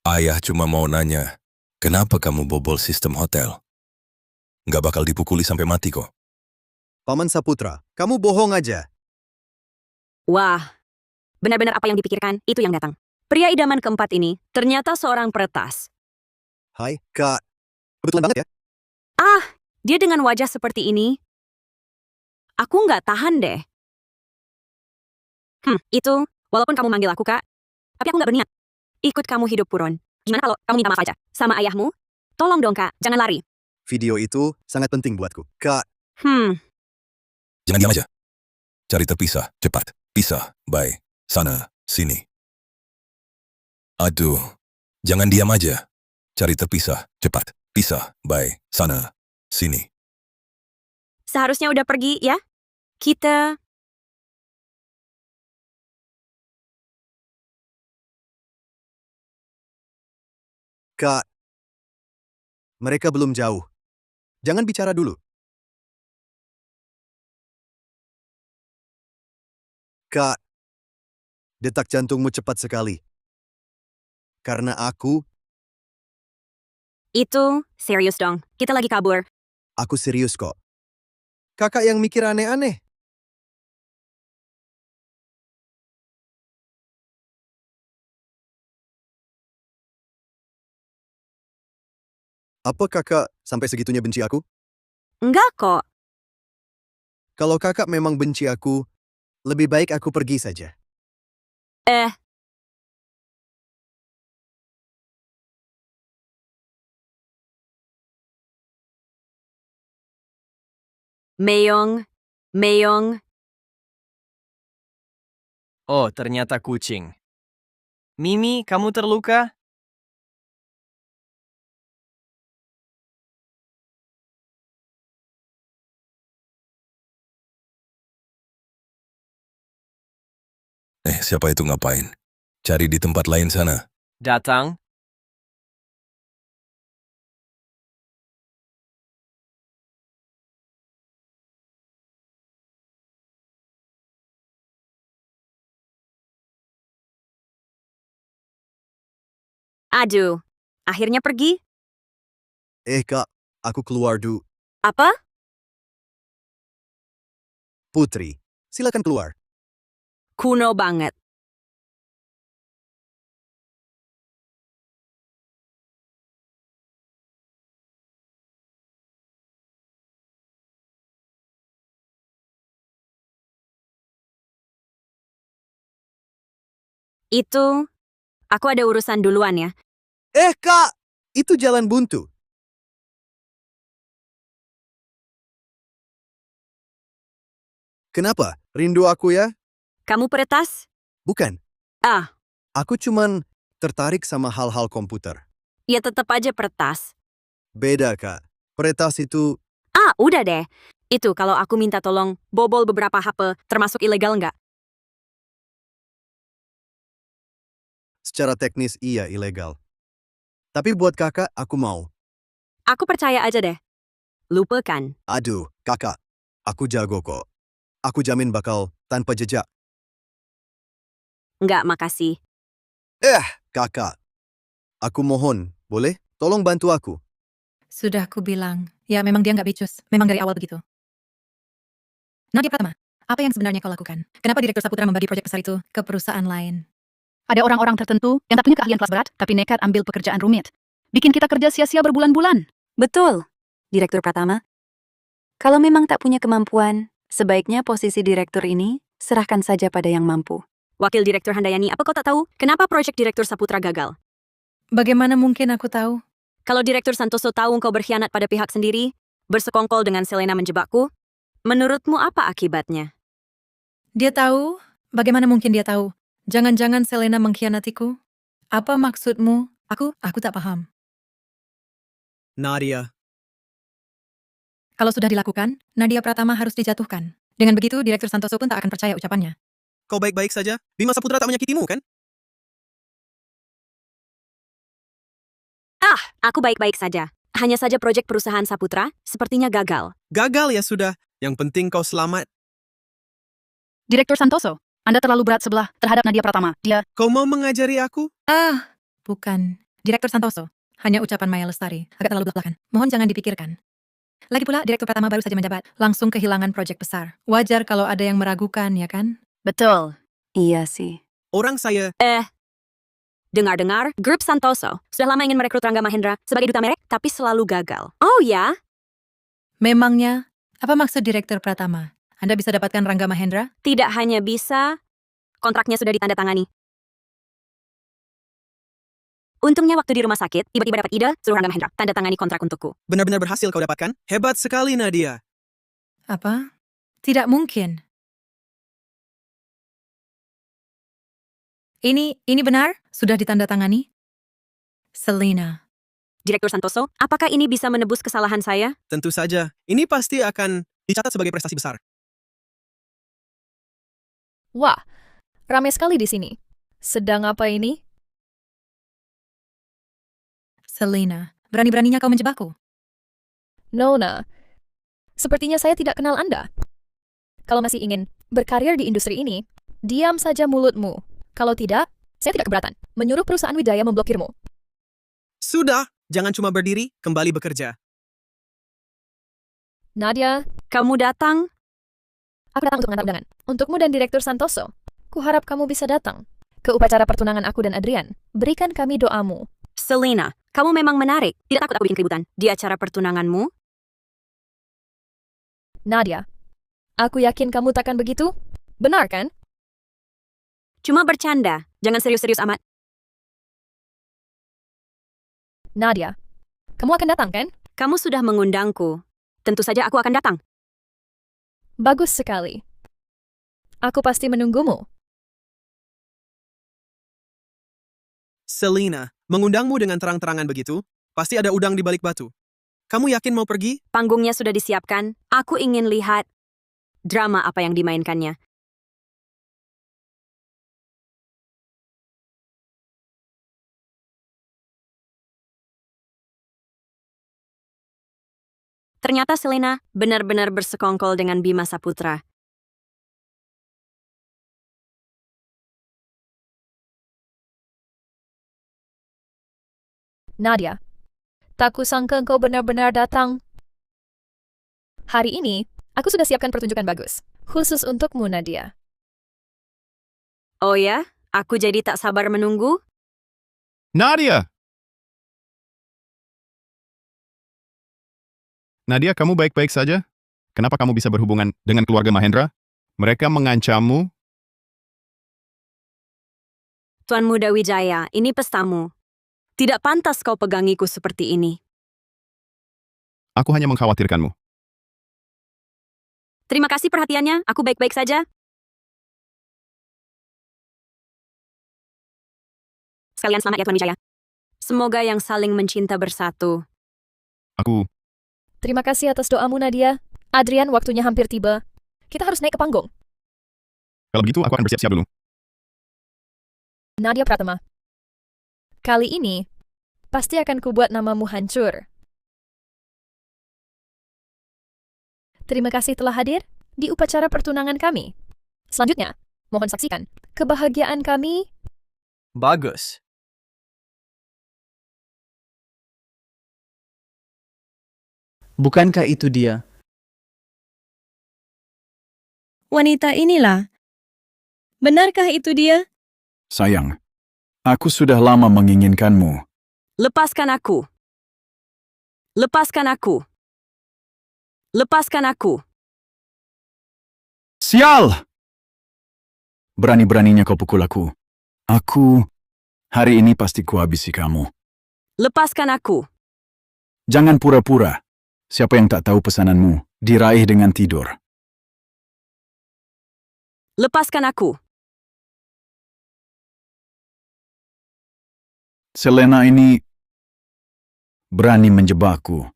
Ayah cuma mau nanya, kenapa kamu bobol sistem hotel? Nggak bakal dipukuli sampai mati kok. Paman Saputra, kamu bohong aja. wah, benar-benar apa yang dipikirkan, itu yang datang. Pria idaman keempat ini ternyata seorang peretas. Hai, Kak. Kebetulan banget ya. Dia dengan wajah seperti ini. Aku nggak tahan deh. Itu, walaupun kamu manggil aku Kak, tapi aku nggak berniat ikut kamu hidup puron. Gimana kalau kamu minta maaf aja sama ayahmu? Tolong dong Kak, jangan lari. Video itu sangat penting buatku. Kak, Jangan diam aja. Cari terpisah, cepat. Pisah, bye. Sana, sini. Aduh, jangan diam aja. Cari terpisah, cepat. Pisah, bye. Sana, sini. Seharusnya udah pergi ya. Kita... Kak. Mereka belum jauh. Jangan bicara dulu. Kak. Detak jantungmu cepat sekali. Karena aku Itu, serius dong. Kita lagi kabur. Aku serius kok. Kakak yang mikir aneh-aneh. Apa kakak sampai segitunya benci aku? Enggak kok. Kalau kakak memang benci aku, lebih baik aku pergi saja. Meyong, Meyong, Oh, ternyata kucing. Mimi, kamu terluka? Siapa itu ngapain? Cari di tempat lain sana. Datang. aduh, akhirnya pergi. Kak, aku keluar dulu. Apa? Putri, silakan keluar. Kuno banget. Itu, aku ada urusan duluan ya. Kak, itu jalan buntu. Kenapa? Rindu aku ya? Kamu peretas? Bukan. Ah, Aku cuman tertarik sama hal-hal komputer. ya tetap aja peretas. Beda, Kak. Peretas itu Ah, udah deh. Itu kalau aku minta tolong bobol beberapa HP, termasuk ilegal nggak? secara teknis iya ilegal. Tapi buat kakak, aku mau. Aku percaya aja deh. Lupakan. Aduh, kakak. Aku jago kok. Aku jamin bakal tanpa jejak. Nggak, makasih. Kakak. Aku mohon, boleh? Tolong bantu aku. Sudah aku bilang, ya memang dia nggak becus. Memang dari awal begitu. Nadia Pratama, apa yang sebenarnya kau lakukan? Kenapa Direktur Saputra membagi proyek besar itu ke perusahaan lain? Ada orang-orang tertentu yang tak punya keahlian kelas berat, tapi nekat ambil pekerjaan rumit. Bikin kita kerja sia-sia berbulan-bulan. Betul, Direktur Pratama. Kalau memang tak punya kemampuan, sebaiknya posisi direktur ini serahkan saja pada yang mampu. Wakil Direktur Handayani, apa kau tak tahu kenapa proyek Direktur Saputra gagal? Bagaimana mungkin aku tahu? Kalau Direktur Santoso tahu engkau berkhianat pada pihak sendiri, bersekongkol dengan Selena menjebakku, menurutmu apa akibatnya? Dia tahu? Bagaimana mungkin dia tahu? Jangan-jangan Selena mengkhianatiku? Apa maksudmu? Aku tak paham. Nadia, Kalau sudah dilakukan, Nadia Pratama harus dijatuhkan. Dengan begitu, Direktur Santoso pun tak akan percaya ucapannya. kau baik-baik saja? Bima Saputra tak menyakitimu, kan? Aku baik-baik saja. Hanya saja proyek perusahaan Saputra sepertinya gagal. Gagal ya sudah. Yang penting kau selamat. Direktur Santoso, Anda terlalu berat sebelah terhadap Nadia Pratama. Dia Kau mau mengajari aku? Bukan. Direktur Santoso. Hanya ucapan Maya Lestari. Agak terlalu belak-belakan. Mohon jangan dipikirkan. Lagi pula, Direktur Pratama baru saja menjabat. Langsung kehilangan proyek besar. Wajar kalau ada yang meragukan, ya kan? betul. Iya sih. Orang saya... Dengar-dengar, grup Santoso sudah lama ingin merekrut Rangga Mahendra sebagai duta merek, tapi selalu gagal. Oh ya? Memangnya, apa maksud Direktur Pratama? Anda bisa dapatkan Rangga Mahendra? Tidak hanya bisa, kontraknya sudah ditandatangani. Untungnya waktu di rumah sakit, tiba-tiba dapat ide, suruh Rangga Mahendra tanda tangani kontrak untukku. Benar-benar berhasil kau dapatkan? Hebat sekali, Nadia. Apa? Tidak mungkin. Ini benar? Sudah ditandatangani? Selena. Direktur Santoso, apakah ini bisa menebus kesalahan saya? Tentu saja. Ini pasti akan dicatat sebagai prestasi besar. Wah, ramai sekali di sini. Sedang apa ini? Selena, berani-beraninya kau menjebakku. Nona, sepertinya saya tidak kenal Anda. Kalau masih ingin berkarir di industri ini, diam saja mulutmu. Kalau tidak, saya tidak keberatan menyuruh perusahaan Wijaya memblokirmu. Sudah, jangan cuma berdiri, kembali bekerja. Nadia, Kamu datang? aku datang untuk mengantar undangan. Untukmu dan Direktur Santoso. Kuharap kamu bisa datang ke upacara pertunangan aku dan Adrian. Berikan kami doamu. Selena, kamu memang menarik. Tidak takut aku bikin keributan di acara pertunanganmu? Nadia, aku yakin kamu takkan begitu. Benar kan? Cuma bercanda, jangan serius-serius amat. Nadia, kamu akan datang kan? Kamu sudah mengundangku. Tentu saja aku akan datang. Bagus sekali. Aku pasti menunggumu. Selina, mengundangmu dengan terang-terangan begitu? Pasti ada udang di balik batu. Kamu yakin mau pergi? Panggungnya sudah disiapkan. Aku ingin lihat drama apa yang dimainkannya. Ternyata Selena benar-benar bersekongkol dengan Bima Saputra. Nadia, tak kusangka engkau benar-benar datang. Hari ini, aku sudah siapkan pertunjukan bagus. Khusus untukmu, Nadia. Oh ya? Aku jadi tak sabar menunggu. Nadia! Nadia, kamu baik-baik saja? Kenapa kamu bisa berhubungan dengan keluarga Mahendra? Mereka mengancammu? Tuan Muda Wijaya, ini pestamu. Tidak pantas kau pegangiku seperti ini. Aku hanya mengkhawatirkanmu. Terima kasih perhatiannya, aku baik-baik saja. Sekalian selamat ya Tuan Wijaya. Semoga yang saling mencinta bersatu. Aku... Terima kasih atas doamu, Nadia. Adrian, waktunya hampir tiba. Kita harus naik ke panggung. Kalau begitu, aku akan bersiap-siap dulu. Nadia Pratama. Kali ini, pasti akan kubuat namamu hancur. Terima kasih telah hadir di upacara pertunangan kami. Selanjutnya, mohon saksikan kebahagiaan kami. Bagus. Bukankah itu dia? Wanita inilah. Benarkah itu dia? Sayang, aku sudah lama menginginkanmu. Lepaskan aku. Lepaskan aku. Lepaskan aku. Sial! Berani-beraninya kau pukul aku. Hari ini pasti kuhabisi kamu. Lepaskan aku. Jangan pura-pura. Siapa yang tak tahu pesananmu, diraih dengan tidur. Lepaskan aku. Selena ini berani menjebakku.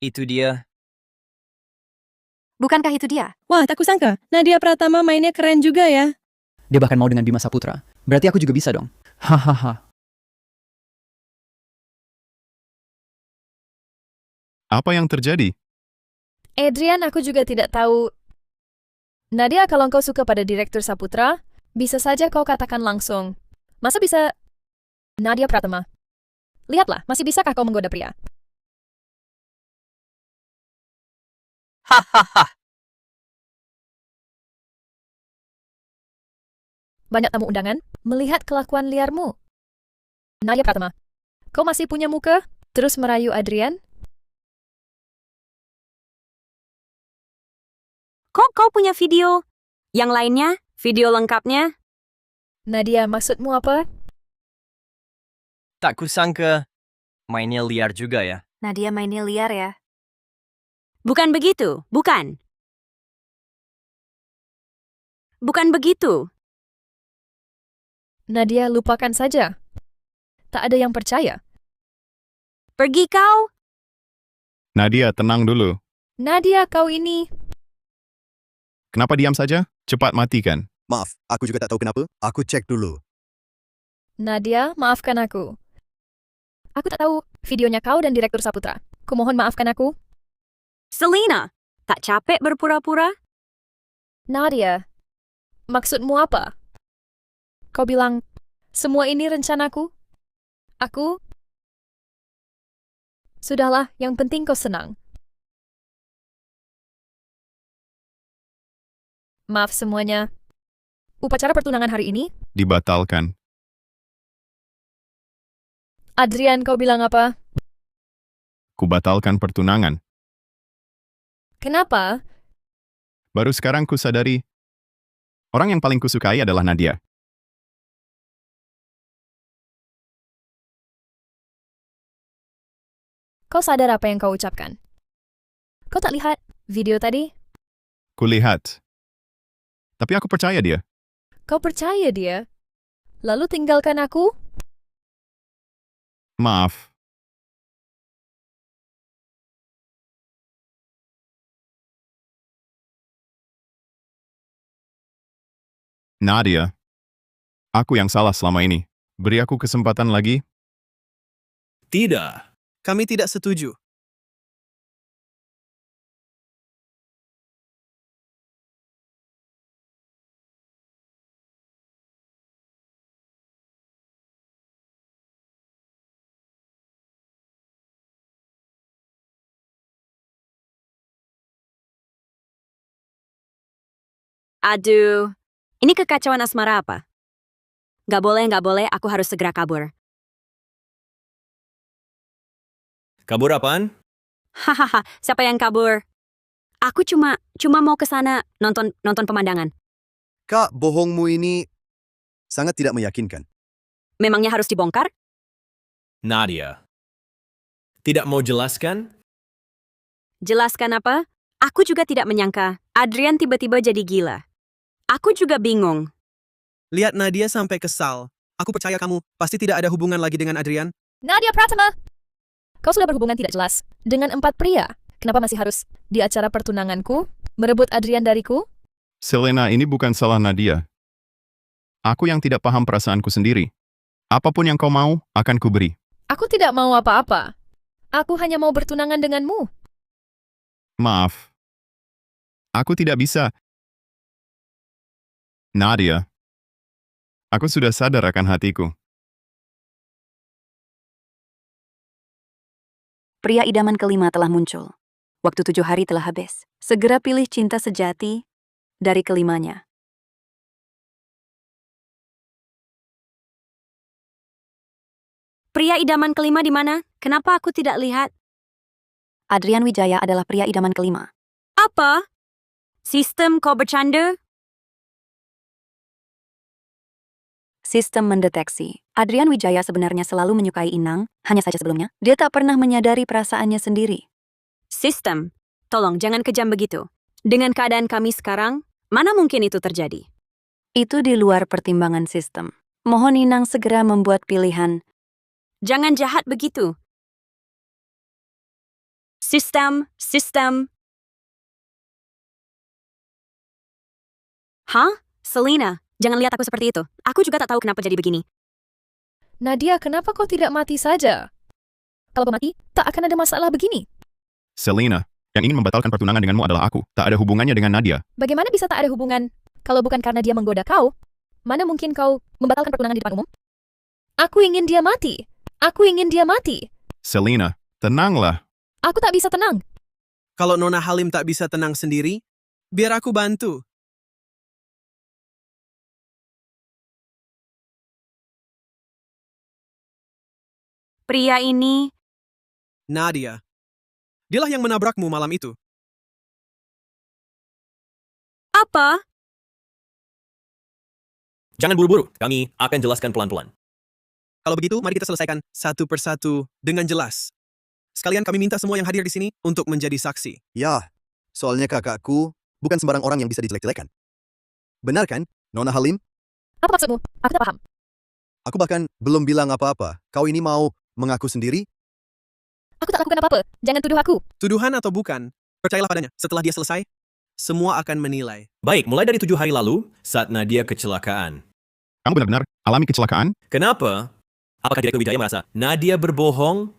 Itu dia. Bukankah itu dia? Wah, tak kusangka. Nadia Pratama mainnya keren juga ya. Dia bahkan mau dengan Bima Saputra. Berarti aku juga bisa dong. Hahaha. Apa yang terjadi? Adrian, aku juga tidak tahu. Nadia, kalau kau suka pada Direktur Saputra, bisa saja kau katakan langsung. Masa bisa... Nadia Pratama. Lihatlah, masih bisakah kau menggoda pria? Hahaha. Banyak tamu undangan melihat kelakuan liarmu. Nadia Pratama, kau masih punya muka? Terus merayu Adrian? Kok kau punya video? Yang lainnya, video lengkapnya? Nadia, maksudmu apa? Tak kusangka mainnya liar juga ya. Nadia mainnya liar ya. Bukan begitu, bukan. Bukan begitu. Nadia, lupakan saja. Tak ada yang percaya. Pergi kau. Nadia, tenang dulu. Nadia, kau ini... Kenapa diam saja? Cepat matikan. Maaf, aku juga tak tahu kenapa. Aku cek dulu. Nadia, maafkan aku. Aku tak tahu videonya kau dan Direktur Saputra. Kumohon maafkan aku. Selena, tak capek berpura-pura? Nadia, maksudmu apa? Kau bilang, semua ini rencanaku? Aku? Sudahlah, yang penting kau senang. Maaf semuanya. Upacara pertunangan hari ini? Dibatalkan. Adrian, kau bilang apa? Kubatalkan pertunangan. Kenapa? Baru sekarang kusadari, orang yang paling kusukai adalah Nadia. Kau sadar apa yang kau ucapkan? Kau tak lihat Video tadi? Kulihat. Tapi aku percaya dia. Kau percaya dia? Lalu tinggalkan aku? Maaf. Nadia, aku yang salah selama ini. Beri aku kesempatan lagi. Tidak. Kami tidak setuju. Aduh, ini kekacauan asmara apa? Gak boleh, aku harus segera kabur. Kabur apaan? Hahaha, siapa yang kabur? Aku cuma mau ke sana nonton pemandangan. Kak, bohongmu ini sangat tidak meyakinkan. Memangnya harus dibongkar? Nadia. Tidak mau jelaskan? Jelaskan apa? Aku juga tidak menyangka Adrian tiba-tiba jadi gila. Aku juga bingung. Lihat Nadia sampai kesal. Aku percaya kamu pasti tidak ada hubungan lagi dengan Adrian. Nadia Pratama! Kau sudah berhubungan tidak jelas dengan 4 pria. Kenapa masih harus di acara pertunanganku merebut Adrian dariku? Selena, ini bukan salah Nadia. Aku yang tidak paham perasaanku sendiri. Apapun yang kau mau, akan kuberi. Aku tidak mau apa-apa. Aku hanya mau bertunangan denganmu. Maaf. Aku tidak bisa. Nadia. Aku sudah sadar akan hatiku. Pria idaman kelima telah muncul. Waktu 7 hari telah habis. Segera pilih cinta sejati dari kelimanya. Pria idaman kelima di mana? Kenapa aku tidak lihat? Adrian Wijaya adalah pria idaman kelima. Apa? Sistem kau bercanda? Sistem mendeteksi. Adrian Wijaya sebenarnya selalu menyukai Inang, hanya saja sebelumnya, dia tak pernah menyadari perasaannya sendiri. Sistem, tolong jangan kejam begitu. Dengan keadaan kami sekarang, mana mungkin itu terjadi? Itu di luar pertimbangan sistem. Mohon Inang segera membuat pilihan. Jangan jahat begitu. Sistem. Hah? Selena, jangan lihat aku seperti itu. Aku juga tak tahu kenapa jadi begini. Nadia, kenapa kau tidak mati saja? Kalau kau mati, tak akan ada masalah begini. Selena, yang ingin membatalkan pertunangan denganmu adalah aku. Tak ada hubungannya dengan Nadia. Bagaimana bisa tak ada hubungan kalau bukan karena dia menggoda kau? Mana mungkin kau membatalkan pertunangan di depan umum? Aku ingin dia mati. Aku ingin dia mati. Selena, tenanglah. Aku tak bisa tenang. Kalau Nona Halim tak bisa tenang sendiri, biar aku bantu. Pria ini... Nadia. Dialah yang menabrakmu malam itu. Apa? Jangan buru-buru, kami akan jelaskan pelan-pelan. Kalau begitu, mari kita selesaikan satu persatu dengan jelas. Sekalian kami minta semua yang hadir di sini untuk menjadi saksi. Ya, soalnya kakakku bukan sembarang orang yang bisa dijelek-jelekan. Benar kan, Nona Halim? Apa maksudmu? Aku tak paham. Aku bahkan belum bilang apa-apa. Kau ini mau mengaku sendiri? Aku tak lakukan apa-apa. Jangan tuduh aku. Tuduhan atau bukan, percayalah padanya. Setelah dia selesai, semua akan menilai. Baik, mulai dari 7 hari lalu, saat Nadia kecelakaan. Kamu benar-benar alami kecelakaan? Kenapa? Apakah Direktur Wijaya merasa Nadia berbohong?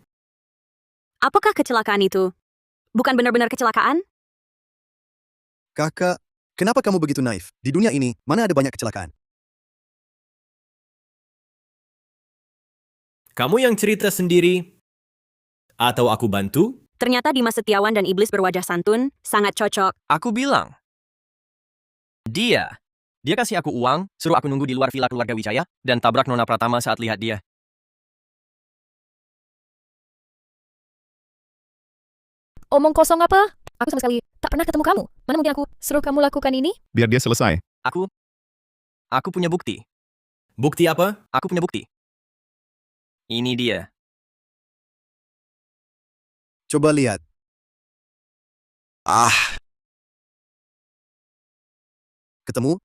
Apakah kecelakaan itu bukan benar-benar kecelakaan? Kakak, kenapa kamu begitu naif? Di dunia ini, mana ada banyak kecelakaan? Kamu yang cerita sendiri? Atau aku bantu? Ternyata Dimas Setiawan dan Iblis berwajah santun sangat cocok. Aku bilang. Dia kasih aku uang, suruh aku nunggu di luar villa keluarga Wijaya, dan tabrak Nona Pratama saat lihat dia. Omong kosong apa? Aku sama sekali tak pernah ketemu kamu. Mana mungkin aku suruh kamu lakukan ini? Biar dia selesai. Aku punya bukti. Bukti apa? Aku punya bukti. Ini dia. Coba lihat. Ketemu?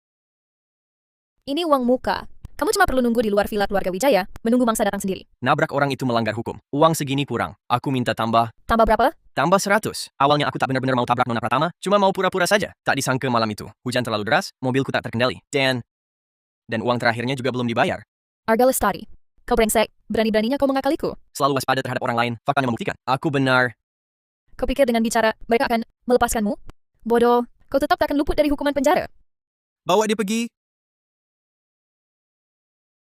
Ini uang muka. Kamu cuma perlu nunggu di luar villa keluarga Wijaya, menunggu mangsa datang sendiri. Nabrak orang itu melanggar hukum. Uang segini kurang. Aku minta tambah. Tambah berapa? Tambah 100. Awalnya aku tak benar-benar mau tabrak Nona Pratama, cuma mau pura-pura saja. Tak disangka malam itu. Hujan terlalu deras, mobilku tak terkendali. Dan uang terakhirnya juga belum dibayar. Arga Lestari. Kau brengsek, berani-beraninya kau mengakaliku. Selalu waspada terhadap orang lain, faktanya membuktikan. Aku benar. Kau pikir dengan bicara, mereka akan melepaskanmu? Bodoh, kau tetap tak akan luput dari hukuman penjara. Bawa dia pergi.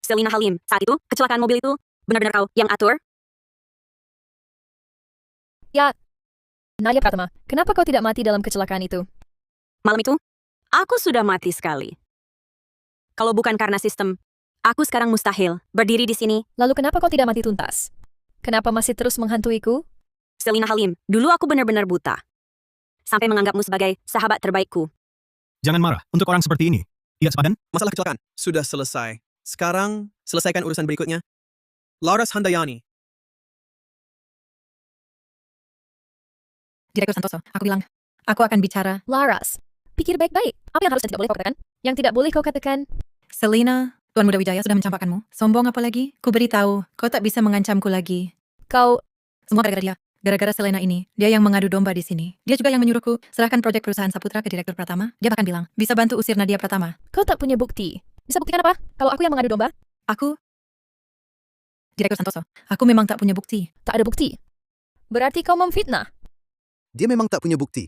Selina Halim, saat itu, kecelakaan mobil itu, benar-benar kau yang atur? Ya, Nadia Pratama, kenapa kau tidak mati dalam kecelakaan itu? Malam itu, aku sudah mati sekali. Kalau bukan karena sistem, aku sekarang mustahil berdiri di sini. Lalu kenapa kau tidak mati tuntas? Kenapa masih terus menghantuiku? Selina Halim, dulu aku benar-benar buta. Sampai menganggapmu sebagai sahabat terbaikku. Jangan marah untuk orang seperti ini. Ia sepadan? Masalah kecelakaan sudah selesai. Sekarang, selesaikan urusan berikutnya. Laras Handayani. Direktur Santoso, aku bilang, aku akan bicara. Laras, pikir baik-baik. Apa yang harus dan tidak boleh kau katakan? Yang tidak boleh kau katakan? Selina, Tuan Muda Wijaya sudah mencampakkanmu. Sombong apa lagi? Ku beritahu, kau tak bisa mengancamku lagi. Kau... Semua gara-gara dia. Gara-gara Selena ini, dia yang mengadu domba di sini. Dia juga yang menyuruhku serahkan proyek perusahaan Saputra ke Direktur Pratama. Dia bahkan bilang, bisa bantu usir Nadia Pratama. Kau tak punya bukti. Bisa buktikan apa? Kalau aku yang mengadu domba? Aku? Direktur Santoso, aku memang tak punya bukti. Tak ada bukti. Berarti kau memfitnah. Dia memang tak punya bukti.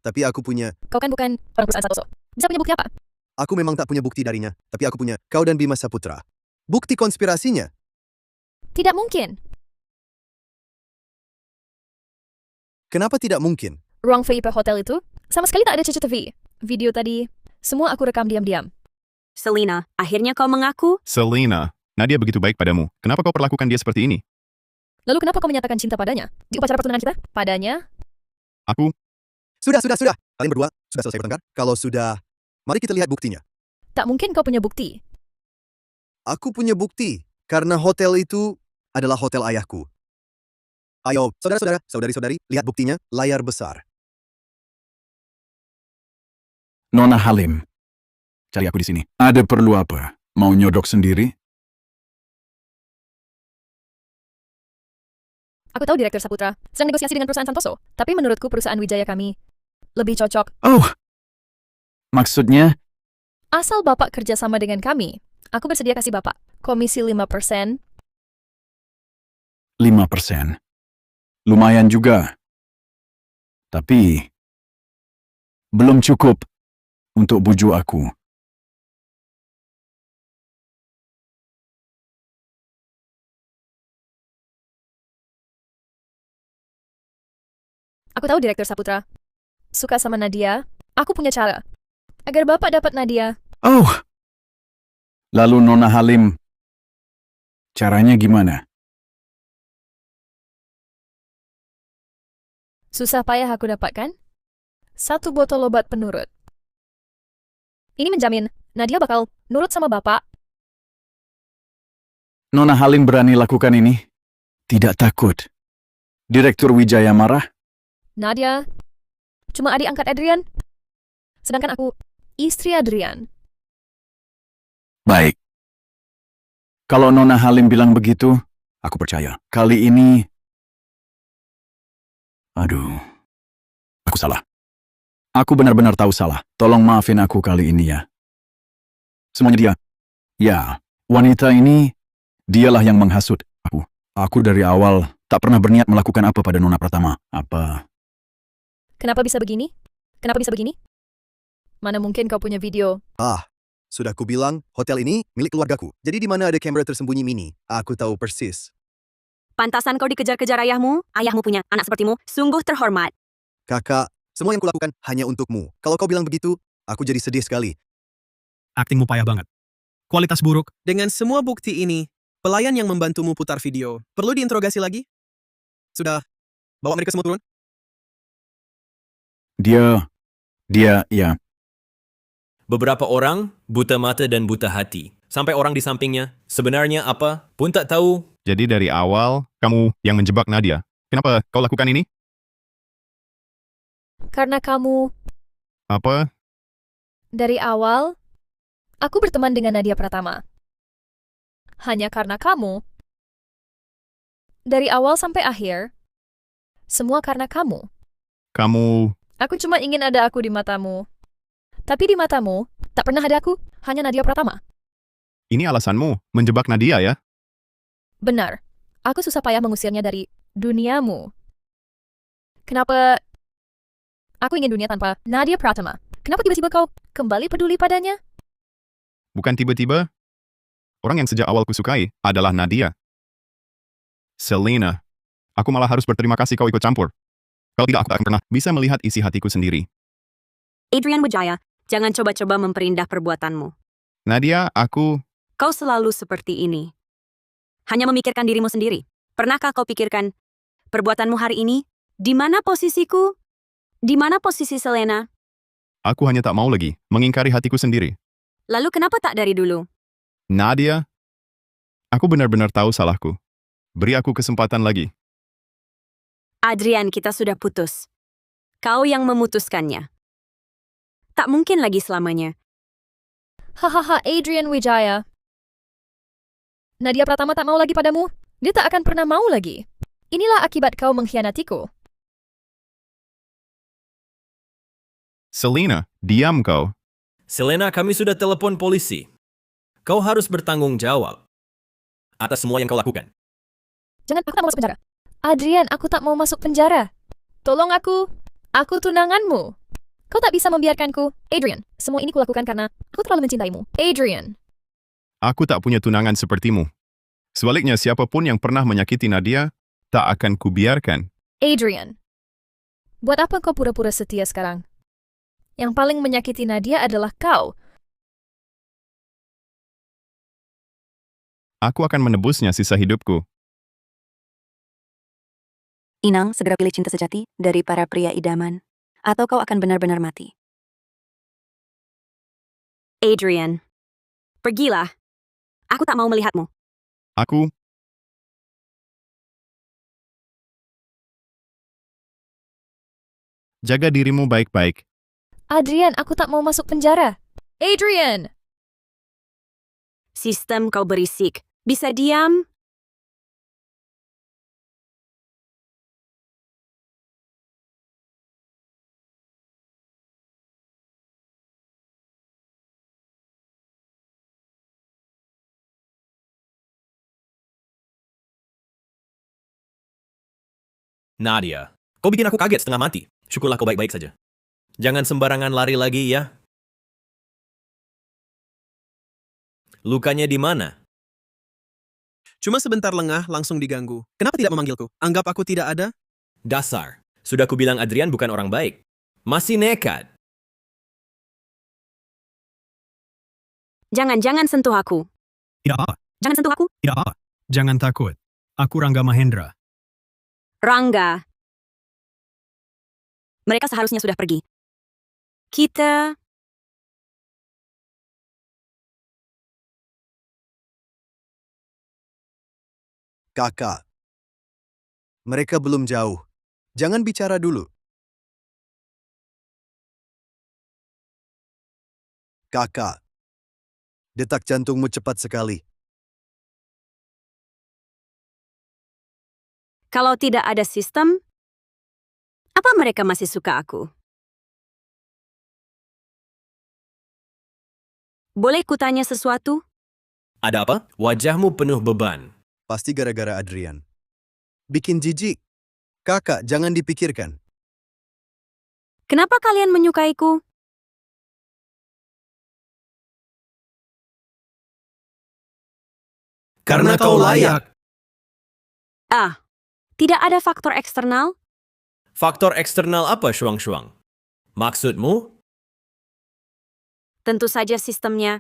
Tapi aku punya. Kau kan bukan orang perusahaan Santoso. Bisa punya bukti apa? Aku memang tak punya bukti darinya. Tapi aku punya kau dan Bima Saputra. Bukti konspirasinya. Tidak mungkin. Kenapa tidak mungkin? Ruang VIP hotel itu sama sekali tak ada CCTV. Video tadi, semua aku rekam diam-diam. Selina, akhirnya kau mengaku? Selina, Nadia begitu baik padamu. Kenapa kau perlakukan dia seperti ini? Lalu kenapa kau menyatakan cinta padanya? Di upacara pertunangan kita? Padanya? Sudah. Kalian berdua sudah selesai bertengkar? Kalau sudah, mari kita lihat buktinya. Tak mungkin kau punya bukti. Aku punya bukti. Karena hotel itu adalah hotel ayahku. Ayo, saudara-saudara, saudari-saudari, lihat buktinya, layar besar. Nona Halim, cari aku di sini. Ada perlu apa? Mau nyodok sendiri? Aku tahu Direktur Saputra sedang negosiasi dengan perusahaan Santoso, tapi menurutku perusahaan Wijaya kami lebih cocok. Oh, maksudnya? Asal Bapak kerja sama dengan kami, aku bersedia kasih Bapak komisi 5%. 5%. Lumayan juga. Tapi, belum cukup untuk bujuk aku. Aku tahu Direktur Saputra suka sama Nadia. Aku punya cara agar Bapak dapat Nadia. Oh, lalu Nona Halim, caranya gimana? Susah payah aku dapatkan 1 botol obat penurut. Ini menjamin Nadia bakal nurut sama Bapak. Nona Halim berani lakukan ini? Tidak takut. Direktur Wijaya marah? Nadia cuma adik angkat Adrian. Sedangkan aku istri Adrian. Baik. Kalau Nona Halim bilang begitu, aku percaya. Kali ini... Aduh, aku salah. Aku benar-benar tahu salah. Tolong maafin aku kali ini ya. Semuanya dia. Ya, wanita ini, dialah yang menghasut aku. Aku dari awal tak pernah berniat melakukan apa pada Nona Pratama. Apa? Kenapa bisa begini? Kenapa bisa begini? Mana mungkin kau punya video? Sudah kubilang, hotel ini milik keluargaku. Jadi di mana ada kamera tersembunyi mini, aku tahu persis. Pantasan kau dikejar-kejar ayahmu? Ayahmu punya anak sepertimu, sungguh terhormat. Kakak, semua yang kulakukan hanya untukmu. Kalau kau bilang begitu, aku jadi sedih sekali. Aktingmu payah banget. Kualitas buruk. Dengan semua bukti ini, pelayan yang membantumu putar video, perlu diinterogasi lagi? Sudah, bawa mereka semua turun. Dia, ya. Beberapa orang buta mata dan buta hati. Sampai orang di sampingnya, sebenarnya apa pun tak tahu. Jadi dari awal, kamu yang menjebak Nadia. Kenapa kau lakukan ini? Karena kamu, Apa? dari awal, aku berteman dengan Nadia Pratama. Hanya karena kamu, dari awal sampai akhir, semua karena kamu. Kamu... Aku cuma ingin ada aku di matamu. Tapi di matamu, tak pernah ada aku, hanya Nadia Pratama. Ini alasanmu, menjebak Nadia ya? Benar, aku susah payah mengusirnya dari duniamu. Kenapa aku ingin dunia tanpa Nadia Pratama? Kenapa tiba-tiba kau kembali peduli padanya? Bukan tiba-tiba. Orang yang sejak awal kusukai adalah Nadia. Selena, aku malah harus berterima kasih kau ikut campur. Kalau tidak, aku tak akan pernah bisa melihat isi hatiku sendiri. Adrian Wijaya, jangan coba-coba memperindah perbuatanmu. Nadia, aku... Kau selalu seperti ini. Hanya memikirkan dirimu sendiri. Pernahkah kau pikirkan perbuatanmu hari ini? Di mana posisiku? Di mana posisi Selena? Aku hanya tak mau lagi mengingkari hatiku sendiri. Lalu kenapa tak dari dulu? Nadia, aku benar-benar tahu salahku. Beri aku kesempatan lagi. Adrian, kita sudah putus. Kau yang memutuskannya. Tak mungkin lagi selamanya. Hahaha, Adrian Wijaya. Nadia Pratama tak mau lagi padamu. Dia tak akan pernah mau lagi. Inilah akibat kau mengkhianatiku. Selena, diam kau. Selena, kami sudah telepon polisi. Kau harus bertanggung jawab atas semua yang kau lakukan. Jangan, aku tak mau masuk penjara. Adrian, aku tak mau masuk penjara. Tolong aku. Aku tunanganmu. Kau tak bisa membiarkanku. Adrian, semua ini kulakukan karena aku terlalu mencintaimu. Adrian. Aku tak punya tunangan sepertimu. Sebaliknya, siapapun yang pernah menyakiti Nadia, tak akan kubiarkan. Adrian. Buat apa kau pura-pura setia sekarang? Yang paling menyakiti Nadia adalah kau. Aku akan menebusnya sisa hidupku. Inang, segera pilih cinta sejati dari para pria idaman. Atau kau akan benar-benar mati. Adrian, pergilah. Aku tak mau melihatmu. Aku... Jaga dirimu baik-baik. Adrian, aku tak mau masuk penjara. Adrian! Sistem kau berisik. Bisa diam? Nadia, kau bikin aku kaget setengah mati. Syukurlah kau baik-baik saja. Jangan sembarangan lari lagi ya. Lukanya di mana? Cuma sebentar lengah langsung diganggu. Kenapa tidak memanggilku? Anggap aku tidak ada? Dasar. Sudah kubilang Adrian bukan orang baik. Masih nekat. Jangan sentuh aku. Tidak apa. Jangan sentuh aku. Tidak apa. Jangan takut. Aku Rangga Mahendra. Rangga. Mereka seharusnya sudah pergi. Kita... Kakak. Mereka belum jauh. Jangan bicara dulu. Kakak. Detak jantungmu cepat sekali. Kalau tidak ada sistem, apa mereka masih suka aku? Boleh kutanya sesuatu? Ada apa? Wajahmu penuh beban. Pasti gara-gara Adrian. Bikin jijik. Kakak, jangan dipikirkan. Kenapa kalian menyukaiku? Karena kau layak. Ah, tidak ada faktor eksternal? Faktor eksternal apa, Shuang-Shuang? Maksudmu? Tentu saja sistemnya.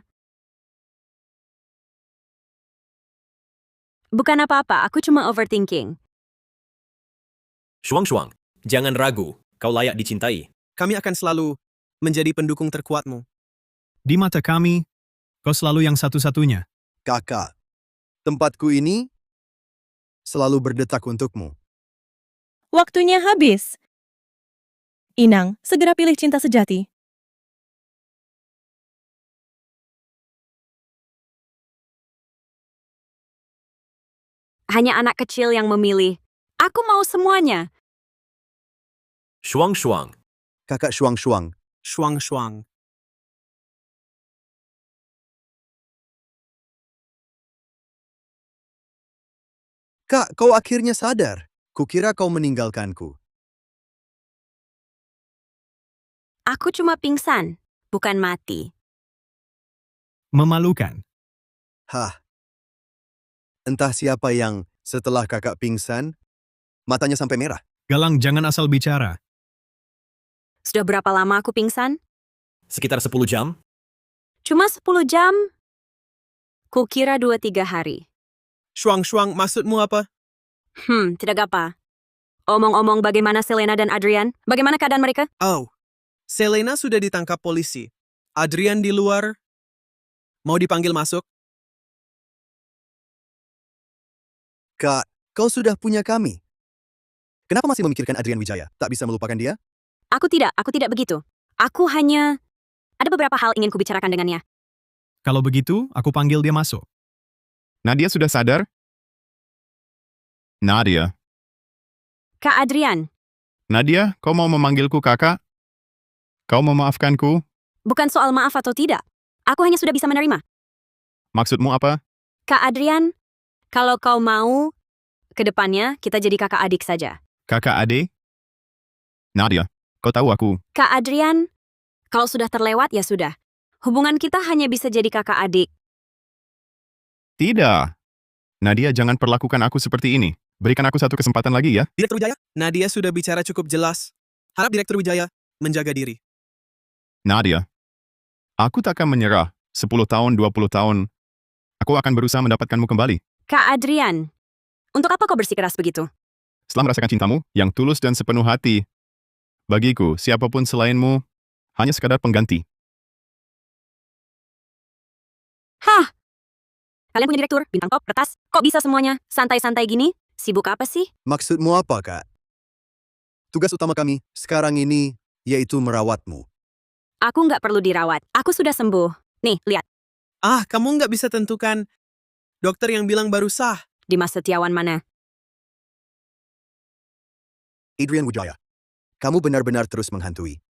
Bukan apa-apa, aku cuma overthinking. Shuang-Shuang, jangan ragu. Kau layak dicintai. Kami akan selalu menjadi pendukung terkuatmu. Di mata kami, kau selalu yang satu-satunya. Kakak. Tempatku ini selalu berdetak untukmu. Waktunya habis. Inang, segera pilih cinta sejati. Hanya anak kecil yang memilih. Aku mau semuanya. Shuang-shuang. Kakak Shuang-shuang. Shuang-shuang. Kak, kau akhirnya sadar. Kukira kau meninggalkanku. Aku cuma pingsan, bukan mati. Memalukan. Hah. Entah siapa yang setelah kakak pingsan, matanya sampai merah. Galang, jangan asal bicara. Sudah berapa lama aku pingsan? Sekitar 10 jam? Cuma 10 jam? Kukira 2-3 hari. Shuang-shuang, maksudmu apa? Tidak apa. Omong-omong bagaimana Selena dan Adrian? Bagaimana keadaan mereka? Oh, Selena sudah ditangkap polisi. Adrian di luar. Mau dipanggil masuk? Kak, kau sudah punya kami. Kenapa masih memikirkan Adrian Wijaya? Tak bisa melupakan dia? Aku tidak begitu. Aku hanya... Ada beberapa hal ingin kubicarakan dengannya. Kalau begitu, aku panggil dia masuk. Nadia sudah sadar? Nadia. Kak Adrian, Nadia, kau mau memanggilku kakak? Kau memaafkanku? bukan soal maaf atau tidak. Aku hanya sudah bisa menerima. Maksudmu apa? Kak Adrian, kalau kau mau, ke depannya kita jadi kakak adik saja. Kakak ade? Nadia, kau tahu aku. Kak Adrian, kalau sudah terlewat ya sudah. Hubungan kita hanya bisa jadi kakak adik. Tidak. Nadia, jangan perlakukan aku seperti ini. Berikan aku satu kesempatan lagi ya. Direktur Wijaya, Nadia sudah bicara cukup jelas. Harap Direktur Wijaya menjaga diri. Nadia, aku takkan menyerah. 10 tahun, 20 tahun. Aku akan berusaha mendapatkanmu kembali. Kak Adrian, untuk apa kau bersikeras begitu? Setelah merasakan cintamu yang tulus dan sepenuh hati, bagiku, siapapun selainmu, hanya sekadar pengganti. Hah? Kalian punya direktur, bintang top, kertas. Kok bisa semuanya santai-santai gini? Sibuk apa sih? Maksudmu apa, Kak? Tugas utama kami sekarang ini yaitu merawatmu. Aku nggak perlu dirawat. Aku sudah sembuh. Nih, lihat. Ah, kamu nggak bisa tentukan. Dokter yang bilang baru sah. Dimas Setiawan mana? Adrian Wijaya, kamu benar-benar terus menghantui.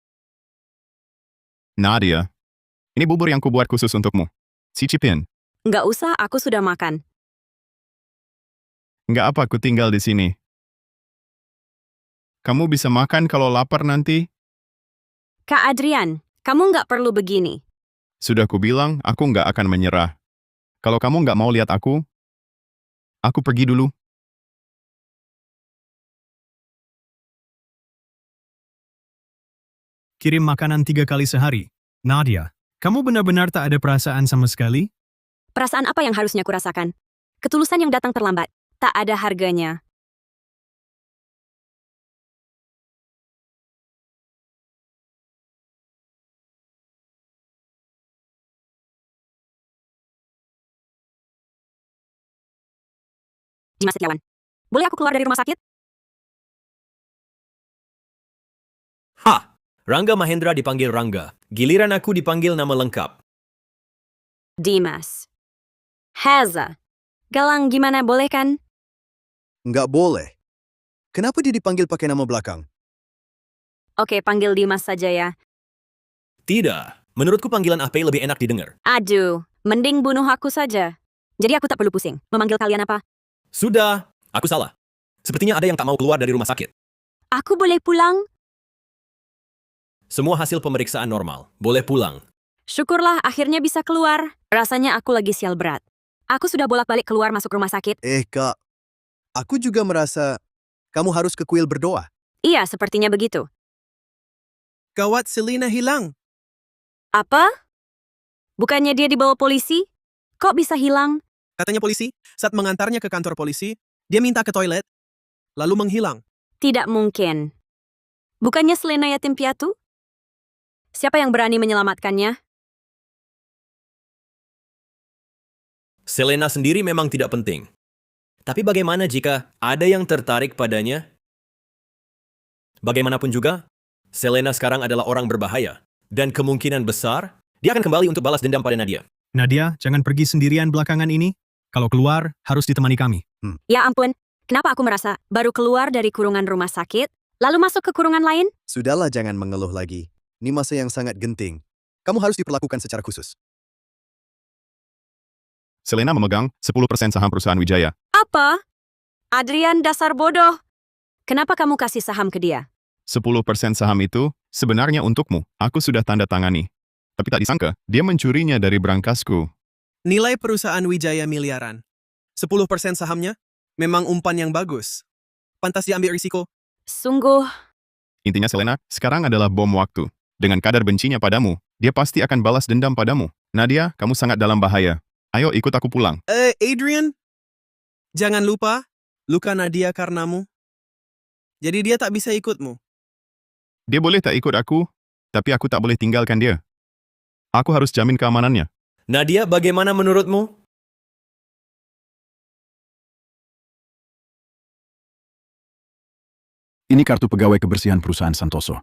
Nadia, ini bubur yang kubuat khusus untukmu. Cicipin. Nggak usah, aku sudah makan. Nggak apa aku tinggal di sini. Kamu bisa makan kalau lapar nanti. Kak Adrian, kamu nggak perlu begini. Sudah kubilang, aku nggak akan menyerah. Kalau kamu nggak mau lihat aku pergi dulu. Kirim makanan 3 kali sehari. Nadia, kamu benar-benar tak ada perasaan sama sekali? Perasaan apa yang harusnya kurasakan? Ketulusan yang datang terlambat. Tak ada harganya. Dimas Setiawan, boleh aku keluar dari rumah sakit? Ha! Rangga Mahendra dipanggil Rangga. Giliran aku dipanggil nama lengkap. Dimas. Heza. Galang gimana, boleh kan? Nggak boleh. Kenapa dia dipanggil pakai nama belakang? Oke, panggil Dimas saja ya. Tidak. Menurutku panggilan AP lebih enak didengar. Aduh, mending bunuh aku saja. Jadi aku tak perlu pusing. Memanggil kalian apa? Sudah. Aku salah. Sepertinya ada yang tak mau keluar dari rumah sakit. Aku boleh pulang? Semua hasil pemeriksaan normal. Boleh pulang. Syukurlah akhirnya bisa keluar. Rasanya aku lagi sial berat. Aku sudah bolak-balik keluar masuk rumah sakit. Kak. Aku juga merasa kamu harus ke kuil berdoa. Iya, sepertinya begitu. Gawat, Selena hilang. Apa? Bukannya dia dibawa polisi? Kok bisa hilang? Katanya polisi, saat mengantarnya ke kantor polisi, dia minta ke toilet, lalu menghilang. Tidak mungkin. Bukannya Selena yatim piatu? Siapa yang berani menyelamatkannya? Selena sendiri memang tidak penting. Tapi bagaimana jika ada yang tertarik padanya? Bagaimanapun juga, Selena sekarang adalah orang berbahaya. Dan kemungkinan besar, dia akan kembali untuk balas dendam pada Nadia. Nadia, jangan pergi sendirian belakangan ini. Kalau keluar, harus ditemani kami. Ya ampun, kenapa aku merasa baru keluar dari kurungan rumah sakit, lalu masuk ke kurungan lain? Sudahlah, jangan mengeluh lagi. Ini masa yang sangat genting. Kamu harus diperlakukan secara khusus. Selena memegang 10% saham perusahaan Wijaya. Apa? Adrian, dasar bodoh. Kenapa kamu kasih saham ke dia? 10% saham itu sebenarnya untukmu. Aku sudah tanda tangani. Tapi tak disangka, dia mencurinya dari berangkasku. Nilai perusahaan Wijaya miliaran. 10% sahamnya memang umpan yang bagus. Pantas diambil risiko. Sungguh, Intinya Selena, sekarang adalah bom waktu. Dengan kadar bencinya padamu, dia pasti akan balas dendam padamu. Nadia, kamu sangat dalam bahaya. Ayo ikut aku pulang. Adrian, jangan lupa, luka Nadia karenamu. Jadi dia tak bisa ikutmu. Dia boleh tak ikut aku, tapi aku tak boleh tinggalkan dia. Aku harus jamin keamanannya. Nadia, bagaimana menurutmu? Ini kartu pegawai kebersihan perusahaan Santoso.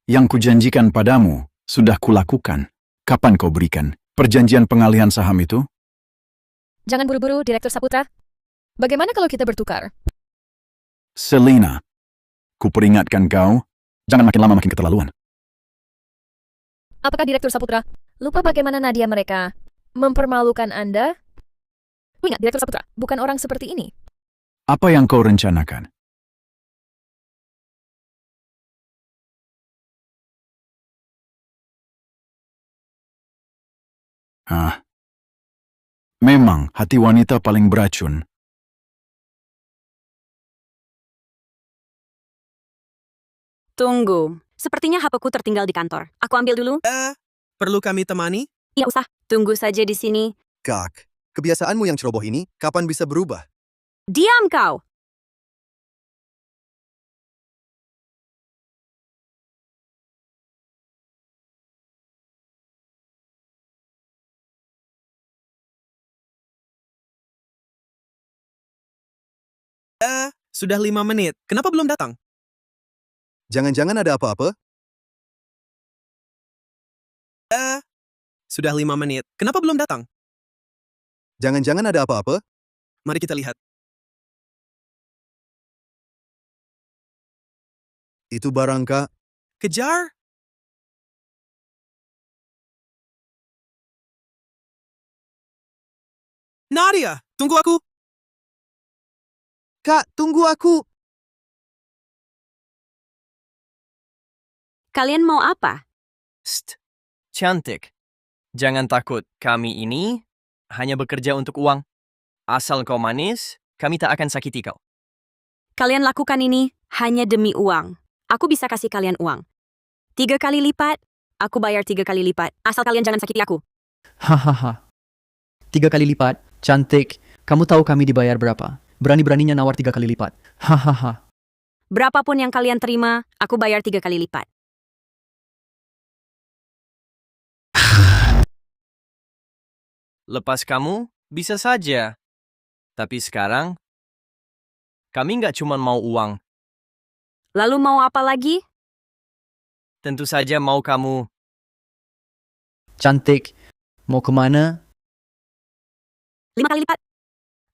Yang kujanjikan padamu, sudah kulakukan. Kapan kau berikan perjanjian pengalihan saham itu? Jangan buru-buru, Direktur Saputra. Bagaimana kalau kita bertukar? Selena, kuperingatkan kau, jangan makin lama makin keterlaluan. Apakah Direktur Saputra lupa bagaimana Nadia mereka mempermalukan Anda? Ingat, Direktur Saputra bukan orang seperti ini. Apa yang kau rencanakan? Memang hati wanita paling beracun. tunggu. Sepertinya HP-ku tertinggal di kantor. Aku ambil dulu. Perlu kami temani? Ya usah, tunggu saja di sini. Kak, kebiasaanmu yang ceroboh ini kapan bisa berubah? Diam kau! Sudah 5 menit. Kenapa belum datang? Jangan-jangan ada apa-apa? Sudah 5 menit. Kenapa belum datang? Jangan-jangan ada apa-apa? Mari kita lihat. Itu barang, Kak. Kejar! Nadia, tunggu aku! Kak, tunggu aku! Kalian mau apa? St, cantik. Jangan takut, kami ini hanya bekerja untuk uang. Asal kau manis, kami tak akan sakiti kau. Kalian lakukan ini hanya demi uang. Aku bisa kasih kalian uang. 3 kali lipat, aku bayar 3 kali lipat. Asal kalian jangan sakiti aku. Hahaha. 3 kali lipat, cantik. Kamu tahu kami dibayar berapa? Berani-beraninya nawar 3 kali lipat. Hahaha. Berapapun yang kalian terima, aku bayar 3 kali lipat. Lepas kamu, bisa saja. Tapi sekarang, kami nggak cuma mau uang. Lalu mau apa lagi? Tentu saja mau kamu. Cantik. Mau kemana? 5 kali lipat.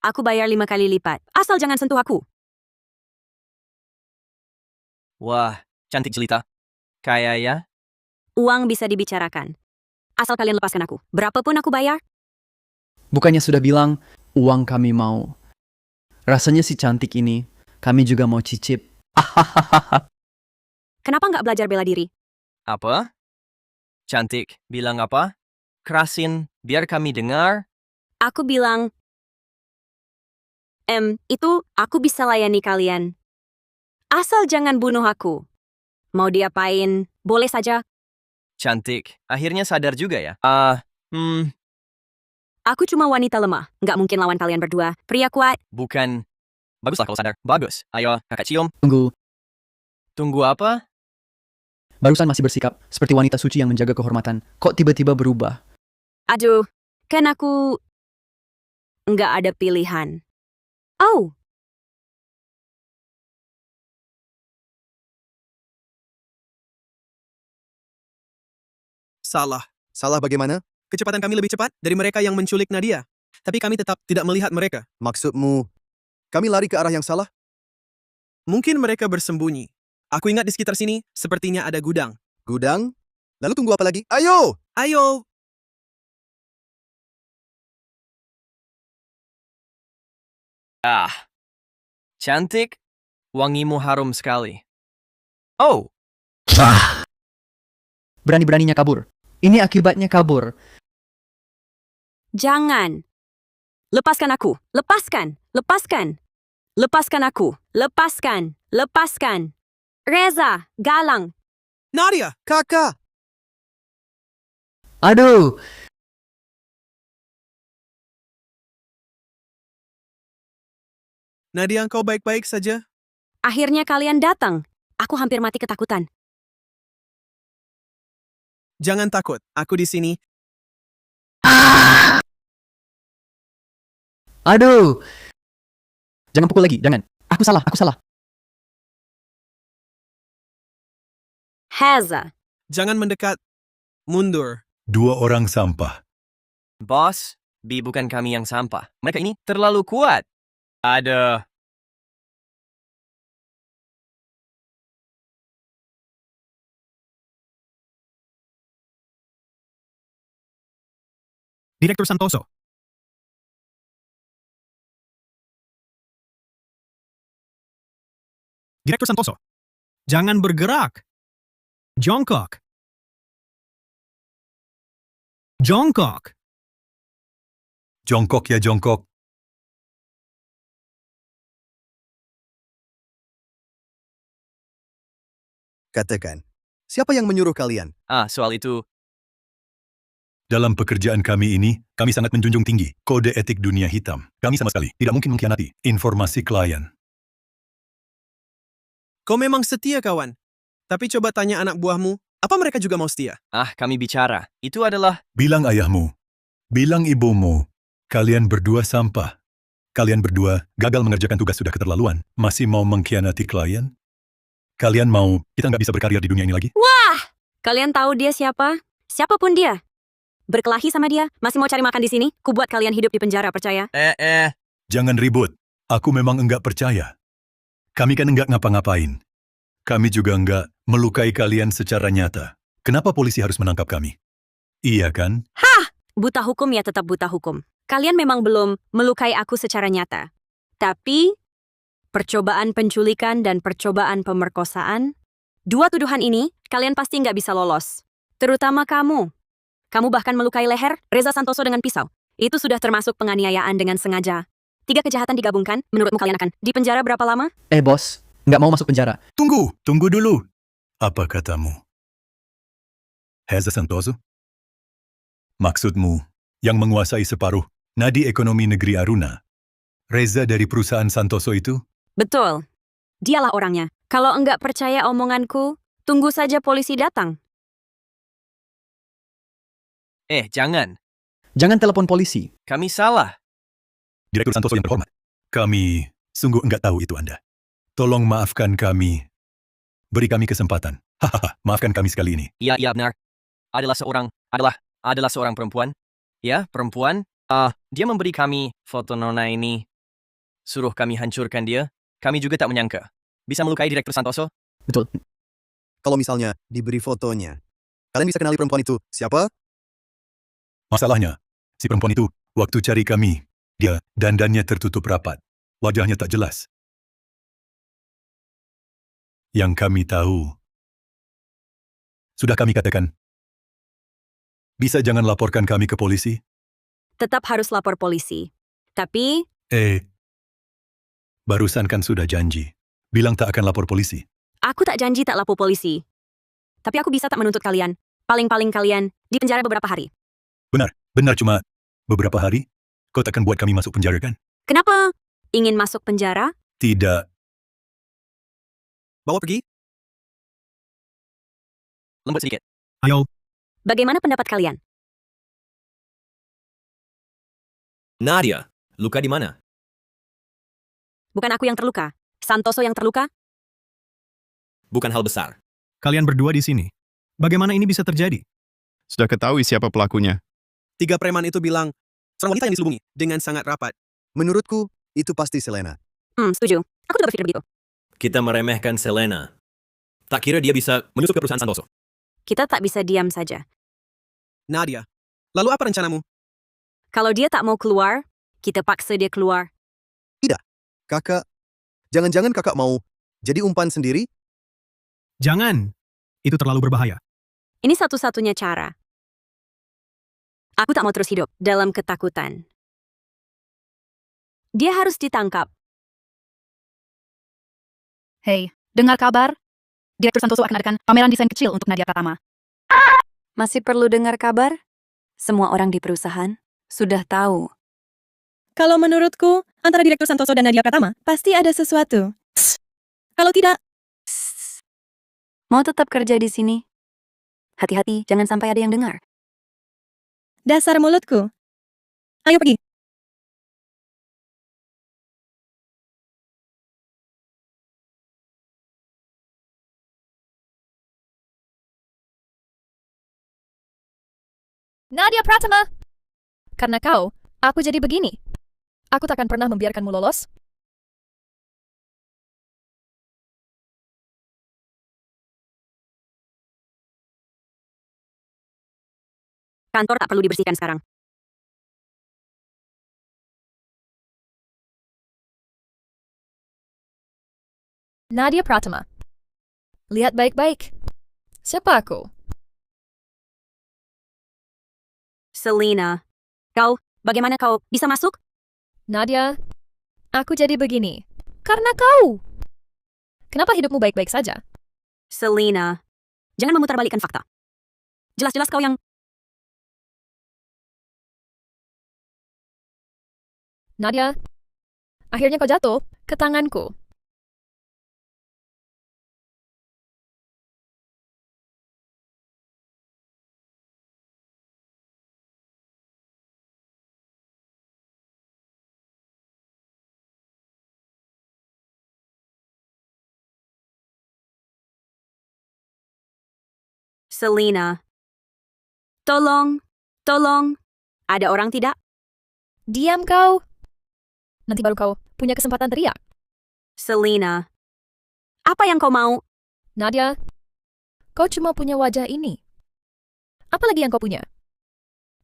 Aku bayar 5 kali lipat. Asal jangan sentuh aku. Wah, cantik jelita. Kaya ya? Uang bisa dibicarakan. Asal kalian lepaskan aku. Berapapun aku bayar. Bukannya sudah bilang, uang kami mau. Rasanya si cantik ini, kami juga mau cicip. Kenapa nggak belajar bela diri? Apa? Cantik, bilang apa? Kerasin, biar kami dengar. Aku bilang, itu aku bisa layani kalian. Asal jangan bunuh aku. Mau diapain, boleh saja. Cantik, akhirnya sadar juga ya? Aku cuma wanita lemah. Nggak mungkin lawan kalian berdua. Pria kuat. Bukan. Baguslah kalau sadar. Bagus. Ayo, kakak cium. Tunggu. Tunggu apa? Barusan masih bersikap seperti wanita suci yang menjaga kehormatan. Kok tiba-tiba berubah? Aduh, kan aku nggak ada pilihan. Oh, salah. Salah bagaimana? Kecepatan kami lebih cepat dari mereka yang menculik Nadia. Tapi kami tetap tidak melihat mereka. Maksudmu, kami lari ke arah yang salah? Mungkin mereka bersembunyi. Aku ingat di sekitar sini, sepertinya ada gudang. Gudang? Lalu tunggu apa lagi? Ayo! Ayo! Cantik, wangimu harum sekali. Oh, Berani-beraninya kabur. Ini akibatnya kabur. Jangan. Lepaskan aku. Lepaskan. Lepaskan. Lepaskan aku. Lepaskan. Lepaskan. Reza, Galang. Nadia! Kakak! Aduh! Nadia, kau baik-baik saja? Akhirnya kalian datang. Aku hampir mati ketakutan. Jangan takut, aku di sini. Aduh! Jangan pukul lagi, jangan. Aku salah, aku salah. Heza. Jangan mendekat. Mundur. 2 orang sampah. bos, B bukan kami yang sampah. Mereka ini terlalu kuat. Ada. Direktur Santoso. Direktur Santoso. Jangan bergerak. Jongkok. Jongkok. Jongkok ya jongkok. Katakan, siapa yang menyuruh kalian? Soal itu. Dalam pekerjaan kami ini, kami sangat menjunjung tinggi kode etik dunia hitam. Kami sama sekali tidak mungkin mengkhianati informasi klien. Kau memang setia, kawan. Tapi coba tanya anak buahmu, apa mereka juga mau setia? Kami bicara. Itu adalah. Bilang ayahmu, bilang ibumu, kalian berdua sampah. Kalian berdua gagal mengerjakan tugas sudah keterlaluan. Masih mau mengkhianati klien? Kalian mau kita nggak bisa berkarir di dunia ini lagi? Wah! Kalian tahu dia siapa? Siapapun dia. Berkelahi sama dia, masih mau cari makan di sini? Kubuat kalian hidup di penjara, percaya? Jangan ribut. Aku memang enggak percaya. Kami kan enggak ngapa-ngapain. Kami juga enggak melukai kalian secara nyata. Kenapa polisi harus menangkap kami? Iya kan? Hah! Buta hukum ya tetap buta hukum. Kalian memang belum melukai aku secara nyata. Tapi, percobaan penculikan dan percobaan pemerkosaan, 2 tuduhan ini, kalian pasti nggak bisa lolos. Terutama kamu. Kamu bahkan melukai leher Reza Santoso dengan pisau. Itu sudah termasuk penganiayaan dengan sengaja. 3 kejahatan digabungkan, menurutmu kalian akan dipenjara berapa lama? Bos, nggak mau masuk penjara. Tunggu dulu. Apa katamu? Reza Santoso? Maksudmu, yang menguasai separuh nadi ekonomi negeri Aruna? Reza dari perusahaan Santoso itu? Betul. Dialah orangnya. Kalau enggak percaya omonganku, tunggu saja polisi datang. Jangan. Jangan telepon polisi. Kami salah. Direktur Santoso yang terhormat, kami sungguh enggak tahu itu Anda. Tolong maafkan kami. Beri kami kesempatan. Hahaha, maafkan kami sekali ini. Iya benar. Adalah seorang perempuan. Ya, perempuan. Dia memberi kami foto Nona ini. Suruh kami hancurkan dia. Kami juga tak menyangka. Bisa melukai Direktur Santoso? Betul. Kalau misalnya diberi fotonya, kalian bisa kenali perempuan itu. Siapa? Masalahnya, si perempuan itu, waktu cari kami, dia dandannya tertutup rapat. Wajahnya tak jelas. Yang kami tahu, sudah kami katakan, bisa jangan laporkan kami ke polisi? Tetap harus lapor polisi. Tapi, barusan kan sudah janji. Bilang tak akan lapor polisi. aku tak janji tak lapor polisi. Tapi aku bisa tak menuntut kalian. Paling-paling kalian di penjara beberapa hari. Benar cuma beberapa hari? Kau takkan buat kami masuk penjara kan? Kenapa? Ingin masuk penjara? Tidak. Bawa pergi. Lembut sedikit. Ayo. Bagaimana pendapat kalian? Nadia, luka di mana? Bukan aku yang terluka. Santoso yang terluka? Bukan hal besar. Kalian berdua di sini. Bagaimana ini bisa terjadi? Sudah ketahui siapa pelakunya. 3 preman itu bilang, seorang wanita yang diselubungi dengan sangat rapat. Menurutku, itu pasti Selena. Setuju. Aku juga berpikir begitu. Kita meremehkan Selena. Tak kira dia bisa menyusup ke perusahaan Santoso. Kita tak bisa diam saja. Nadia, lalu apa rencanamu? Kalau dia tak mau keluar, kita paksa dia keluar. Tidak. Kakak, jangan-jangan kakak mau jadi umpan sendiri? Jangan. Itu terlalu berbahaya. Ini satu-satunya cara. Aku tak mau terus hidup dalam ketakutan. Dia harus ditangkap. Hei, dengar kabar? Direktur Santoso akan adakan pameran desain kecil untuk Nadia Pratama. Masih perlu dengar kabar? Semua orang di perusahaan sudah tahu. Kalau menurutku, antara Direktur Santoso dan Nadia Pratama, pasti ada sesuatu. Kalau tidak, Mau tetap kerja di sini? Hati-hati, jangan sampai ada yang dengar. dasar mulutku. Ayo pergi. Nadia Pratama! Karena kau, aku jadi begini. Aku takkan pernah membiarkanmu lolos. Kantor tak perlu dibersihkan sekarang. Nadia Pratama. Lihat baik-baik. Siapa aku? Selena. Kau, bagaimana kau bisa masuk? Nadia, aku jadi begini. Karena kau. Kenapa hidupmu baik-baik saja? Selena. Jangan memutarbalikkan fakta. Jelas-jelas kau yang... Nadia, akhirnya kau jatuh ke tanganku. Selena. Tolong. Ada orang tidak? Diam kau. Nanti baru kau punya kesempatan teriak. Selena. Apa yang kau mau? Nadia, kau cuma punya wajah ini. Apa lagi yang kau punya?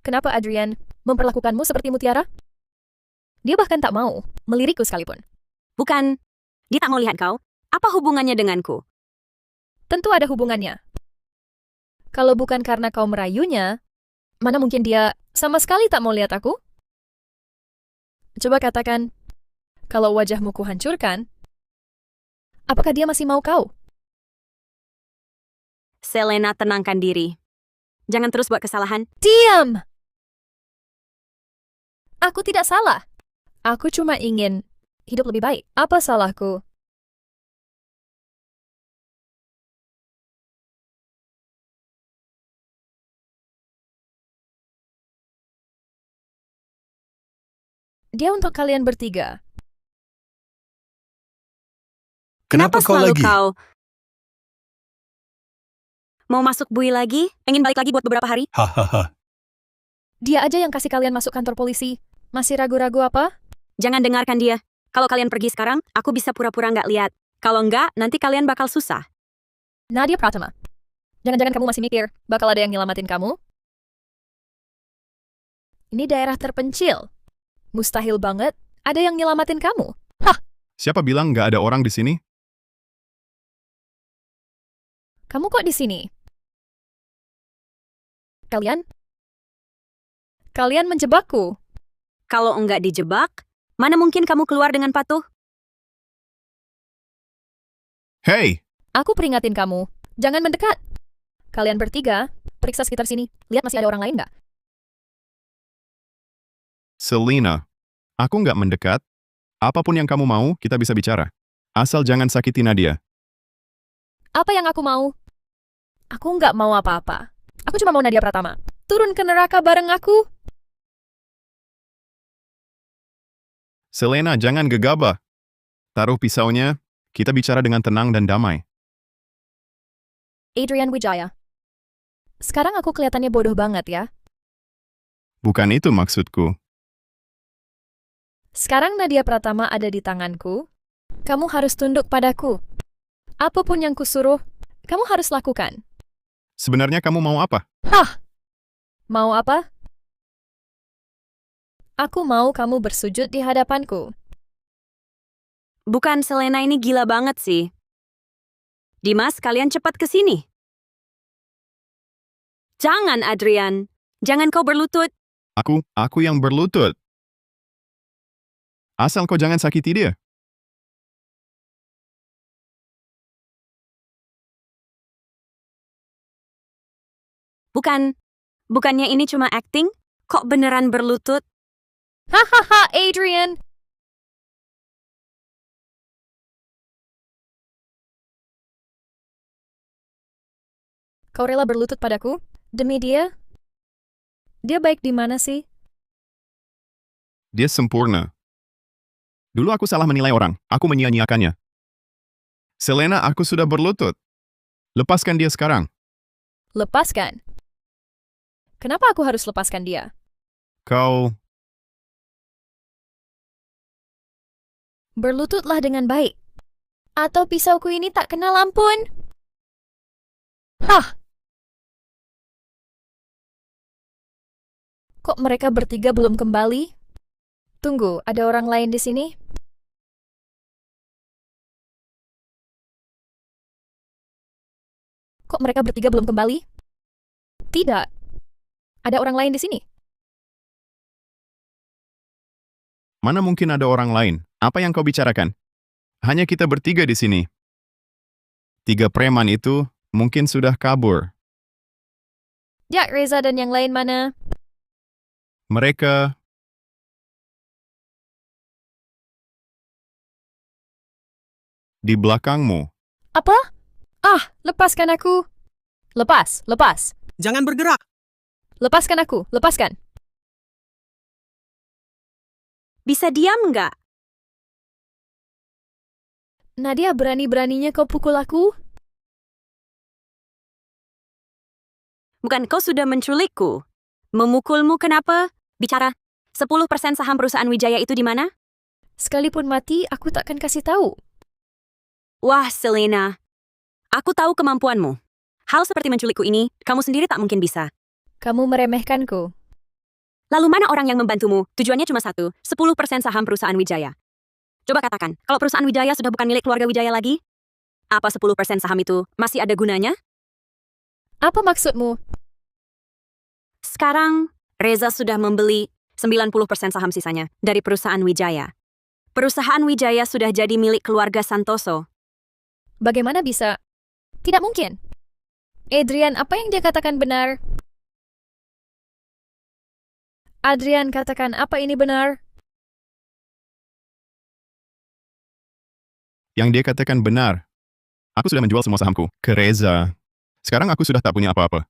Kenapa Adrian memperlakukanmu seperti mutiara? Dia bahkan tak mau melirikku sekalipun. Bukan. Dia tak mau lihat kau. Apa hubungannya denganku? Tentu ada hubungannya. Kalau bukan karena kau merayunya, mana mungkin dia sama sekali tak mau lihat aku? Coba katakan, kalau wajahmu kuhancurkan, apakah dia masih mau kau? Selena, tenangkan diri. Jangan terus buat kesalahan. Diam! Aku tidak salah. Aku cuma ingin hidup lebih baik. Apa salahku? Dia untuk kalian bertiga. Kenapa kau selalu lagi? kau mau masuk bui lagi? Ingin balik lagi buat beberapa hari? Hahaha. Dia aja yang kasih kalian masuk kantor polisi. Masih ragu-ragu apa? Jangan dengarkan dia. Kalau kalian pergi sekarang, aku bisa pura-pura nggak lihat. Kalau nggak, nanti kalian bakal susah. Nadia Pratama. Jangan-jangan kamu masih mikir bakal ada yang nyelamatin kamu? Ini daerah terpencil. Mustahil banget ada yang nyelamatin kamu. Hah, Siapa bilang nggak ada orang di sini? kamu kok di sini? Kalian menjebakku. Kalau enggak dijebak, mana mungkin kamu keluar dengan patuh? Hei, Aku peringatin kamu. Jangan mendekat. Kalian bertiga, periksa sekitar sini. Lihat masih ada orang lain nggak? Selena. Aku nggak mendekat. Apapun yang kamu mau, kita bisa bicara. Asal jangan sakiti Nadia. Apa yang aku mau? Aku nggak mau apa-apa. Aku cuma mau Nadia Pratama. Turun ke neraka bareng aku. Selena, jangan gegabah. Taruh pisaunya, kita bicara dengan tenang dan damai. Adrian Wijaya. Sekarang aku kelihatannya bodoh banget ya. Bukan itu maksudku. Sekarang Nadia Pratama ada di tanganku. Kamu harus tunduk padaku. Apapun yang kusuruh, kamu harus lakukan. Sebenarnya kamu mau apa? Hah! Mau apa? Aku mau kamu bersujud di hadapanku. Bukan, Selena ini gila banget sih. Dimas, kalian cepat ke sini. Jangan, Adrian. Jangan kau berlutut. Aku yang berlutut. Asal kau jangan sakiti dia. Bukannya ini cuma acting? Kok beneran berlutut? Hahaha, Adrian! Kau rela berlutut padaku? Demi dia? Dia baik di mana sih? Dia sempurna. Dulu aku salah menilai orang. Aku menyia-nyiakannya. Selena, aku sudah berlutut. Lepaskan dia sekarang. Lepaskan. Kenapa aku harus lepaskan dia? Kau... Berlututlah dengan baik. Atau pisauku ini tak kenal ampun? Hah! Kok mereka bertiga belum kembali? Tunggu, ada orang lain di sini? Kok mereka bertiga belum kembali? Tidak. Ada orang lain di sini. Mana mungkin ada orang lain? Apa yang kau bicarakan? Hanya kita bertiga di sini. 3 preman itu mungkin sudah kabur. Ya, Reza dan yang lain mana? Mereka... di belakangmu. Apa? Ah, lepaskan aku. Lepas. Jangan bergerak. Lepaskan aku, lepaskan. Bisa diam nggak? Nadia, berani-beraninya kau pukul aku? Bukan kau sudah menculikku? Memukulmu kenapa? Bicara. 10% saham perusahaan Wijaya itu di mana? Sekalipun mati, aku takkan kasih tahu. Wah, Selena. Aku tahu kemampuanmu. Hal seperti menculikku ini, kamu sendiri tak mungkin bisa. Kamu meremehkanku. Lalu mana orang yang membantumu? Tujuannya cuma satu, 10% saham perusahaan Wijaya. Coba katakan, kalau perusahaan Wijaya sudah bukan milik keluarga Wijaya lagi, apa 10% saham itu masih ada gunanya? Apa maksudmu? Sekarang, Reza sudah membeli 90% saham sisanya dari perusahaan Wijaya. Perusahaan Wijaya sudah jadi milik keluarga Santoso. Bagaimana bisa? Tidak mungkin. Adrian, apa yang dia katakan benar? Adrian, katakan apa ini benar? Yang dia katakan benar. Aku sudah menjual semua sahamku ke Reza. Sekarang aku sudah tak punya apa-apa.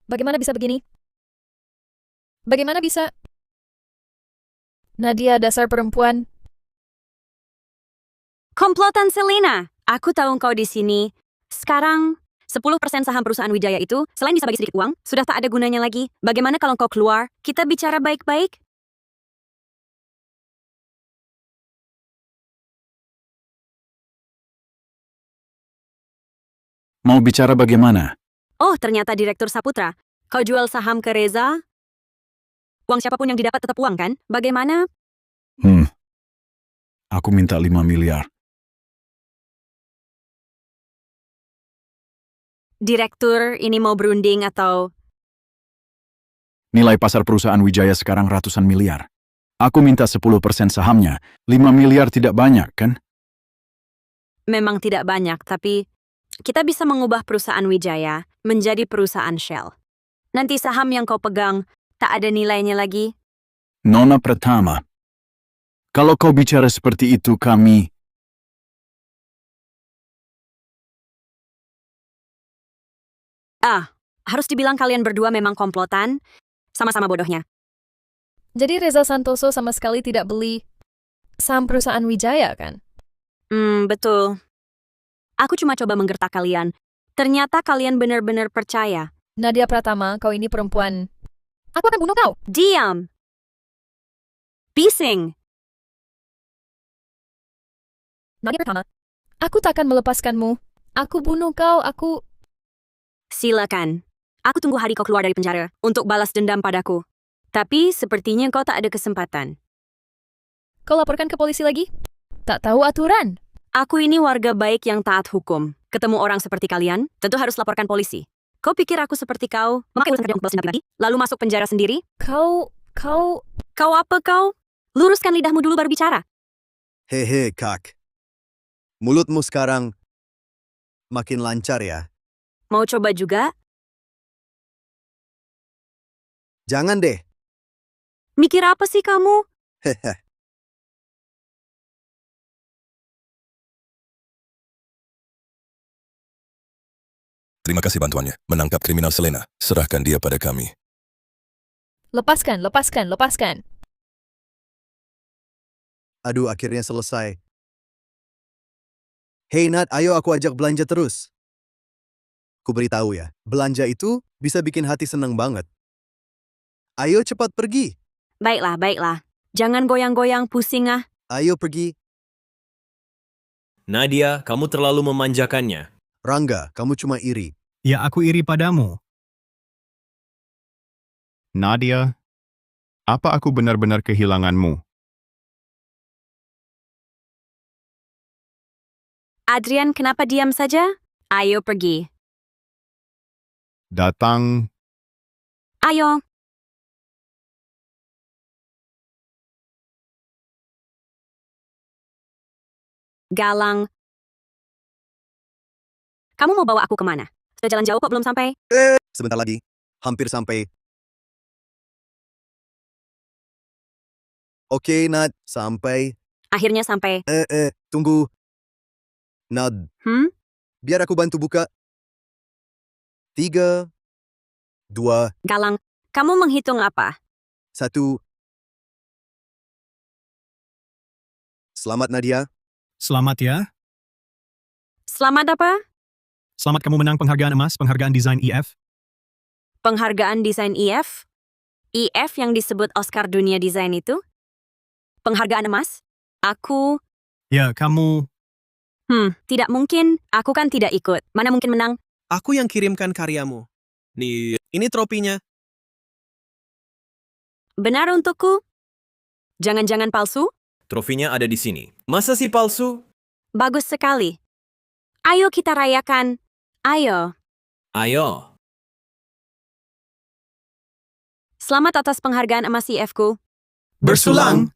Bagaimana bisa begini? Bagaimana bisa? Nadia, dasar perempuan. Komplotan Selena. Aku tahu engkau di sini. Sekarang, 10% saham perusahaan Wijaya itu, selain bisa bagi sedikit uang, sudah tak ada gunanya lagi. Bagaimana kalau engkau keluar? Kita bicara baik-baik? Mau bicara bagaimana? Oh, ternyata Direktur Saputra. Kau jual saham ke Reza? Uang siapapun yang didapat tetap uang, kan? Bagaimana? Aku minta 5 miliar. Direktur ini mau berunding atau... Nilai pasar perusahaan Wijaya sekarang ratusan miliar. Aku minta 10% sahamnya. 5 miliar tidak banyak, kan? Memang tidak banyak, tapi kita bisa mengubah perusahaan Wijaya menjadi perusahaan Shell. Nanti saham yang kau pegang tak ada nilainya lagi. Nona Pratama, kalau kau bicara seperti itu kami... Harus dibilang kalian berdua memang komplotan, sama-sama bodohnya. Jadi Reza Santoso sama sekali tidak beli saham perusahaan Wijaya, kan? Betul. Aku cuma coba menggertak kalian. Ternyata kalian benar-benar percaya Nadia Pratama, kau ini perempuan. Aku akan bunuh kau. Diam. Bising. Nadia Pratama, aku takkan melepaskanmu. Aku bunuh kau, aku... Silakan. Aku tunggu hari kau keluar dari penjara untuk balas dendam padaku. Tapi sepertinya kau tak ada kesempatan. Kau laporkan ke polisi lagi? Tak tahu aturan. Aku ini warga baik yang taat hukum. Ketemu orang seperti kalian, tentu harus laporkan polisi. Kau pikir aku seperti kau, memakai urusan kerja untuk balas dendam lagi, lalu masuk penjara sendiri? Kau... Kau apa kau? Luruskan lidahmu dulu baru bicara. Hehe, Kak. Mulutmu sekarang makin lancar ya. Mau coba juga? Jangan deh. Mikir apa sih kamu? Hehe. Terima kasih bantuannya. Menangkap kriminal Selena. Serahkan dia pada kami. Lepaskan. Aduh, akhirnya selesai. Hey Nat, ayo aku ajak belanja terus. Ku beritahu ya, belanja itu bisa bikin hati senang banget. Ayo cepat pergi. Baiklah. Jangan goyang-goyang, pusing ah. Ayo pergi. Nadia, kamu terlalu memanjakannya. Rangga, kamu cuma iri. Ya, aku iri padamu. Nadia, apa aku benar-benar kehilanganmu? Adrian, kenapa diam saja? Ayo pergi. Datang. Ayo. Galang. Kamu mau bawa aku kemana? Sudah jalan jauh kok belum sampai? Sebentar lagi. Hampir sampai. Oke, Nat. Sampai. Akhirnya sampai. Tunggu. Nat. Biar aku bantu buka. 3, 2, Galang, kamu menghitung apa? 1. Selamat, Nadia. Selamat ya. Selamat apa? Selamat kamu menang penghargaan emas, penghargaan desain EF. Penghargaan desain EF? EF yang disebut Oscar Dunia Desain itu? Penghargaan emas? Aku... Ya, kamu... Tidak mungkin. Aku kan tidak ikut. Mana mungkin menang? Aku yang kirimkan karyamu. Nih, ini tropinya. Benar untukku? Jangan-jangan palsu? Trofinya ada di sini. Masa sih palsu? Bagus sekali. Ayo kita rayakan. Ayo. Ayo. Selamat atas penghargaan emas EF-ku. Bersulang.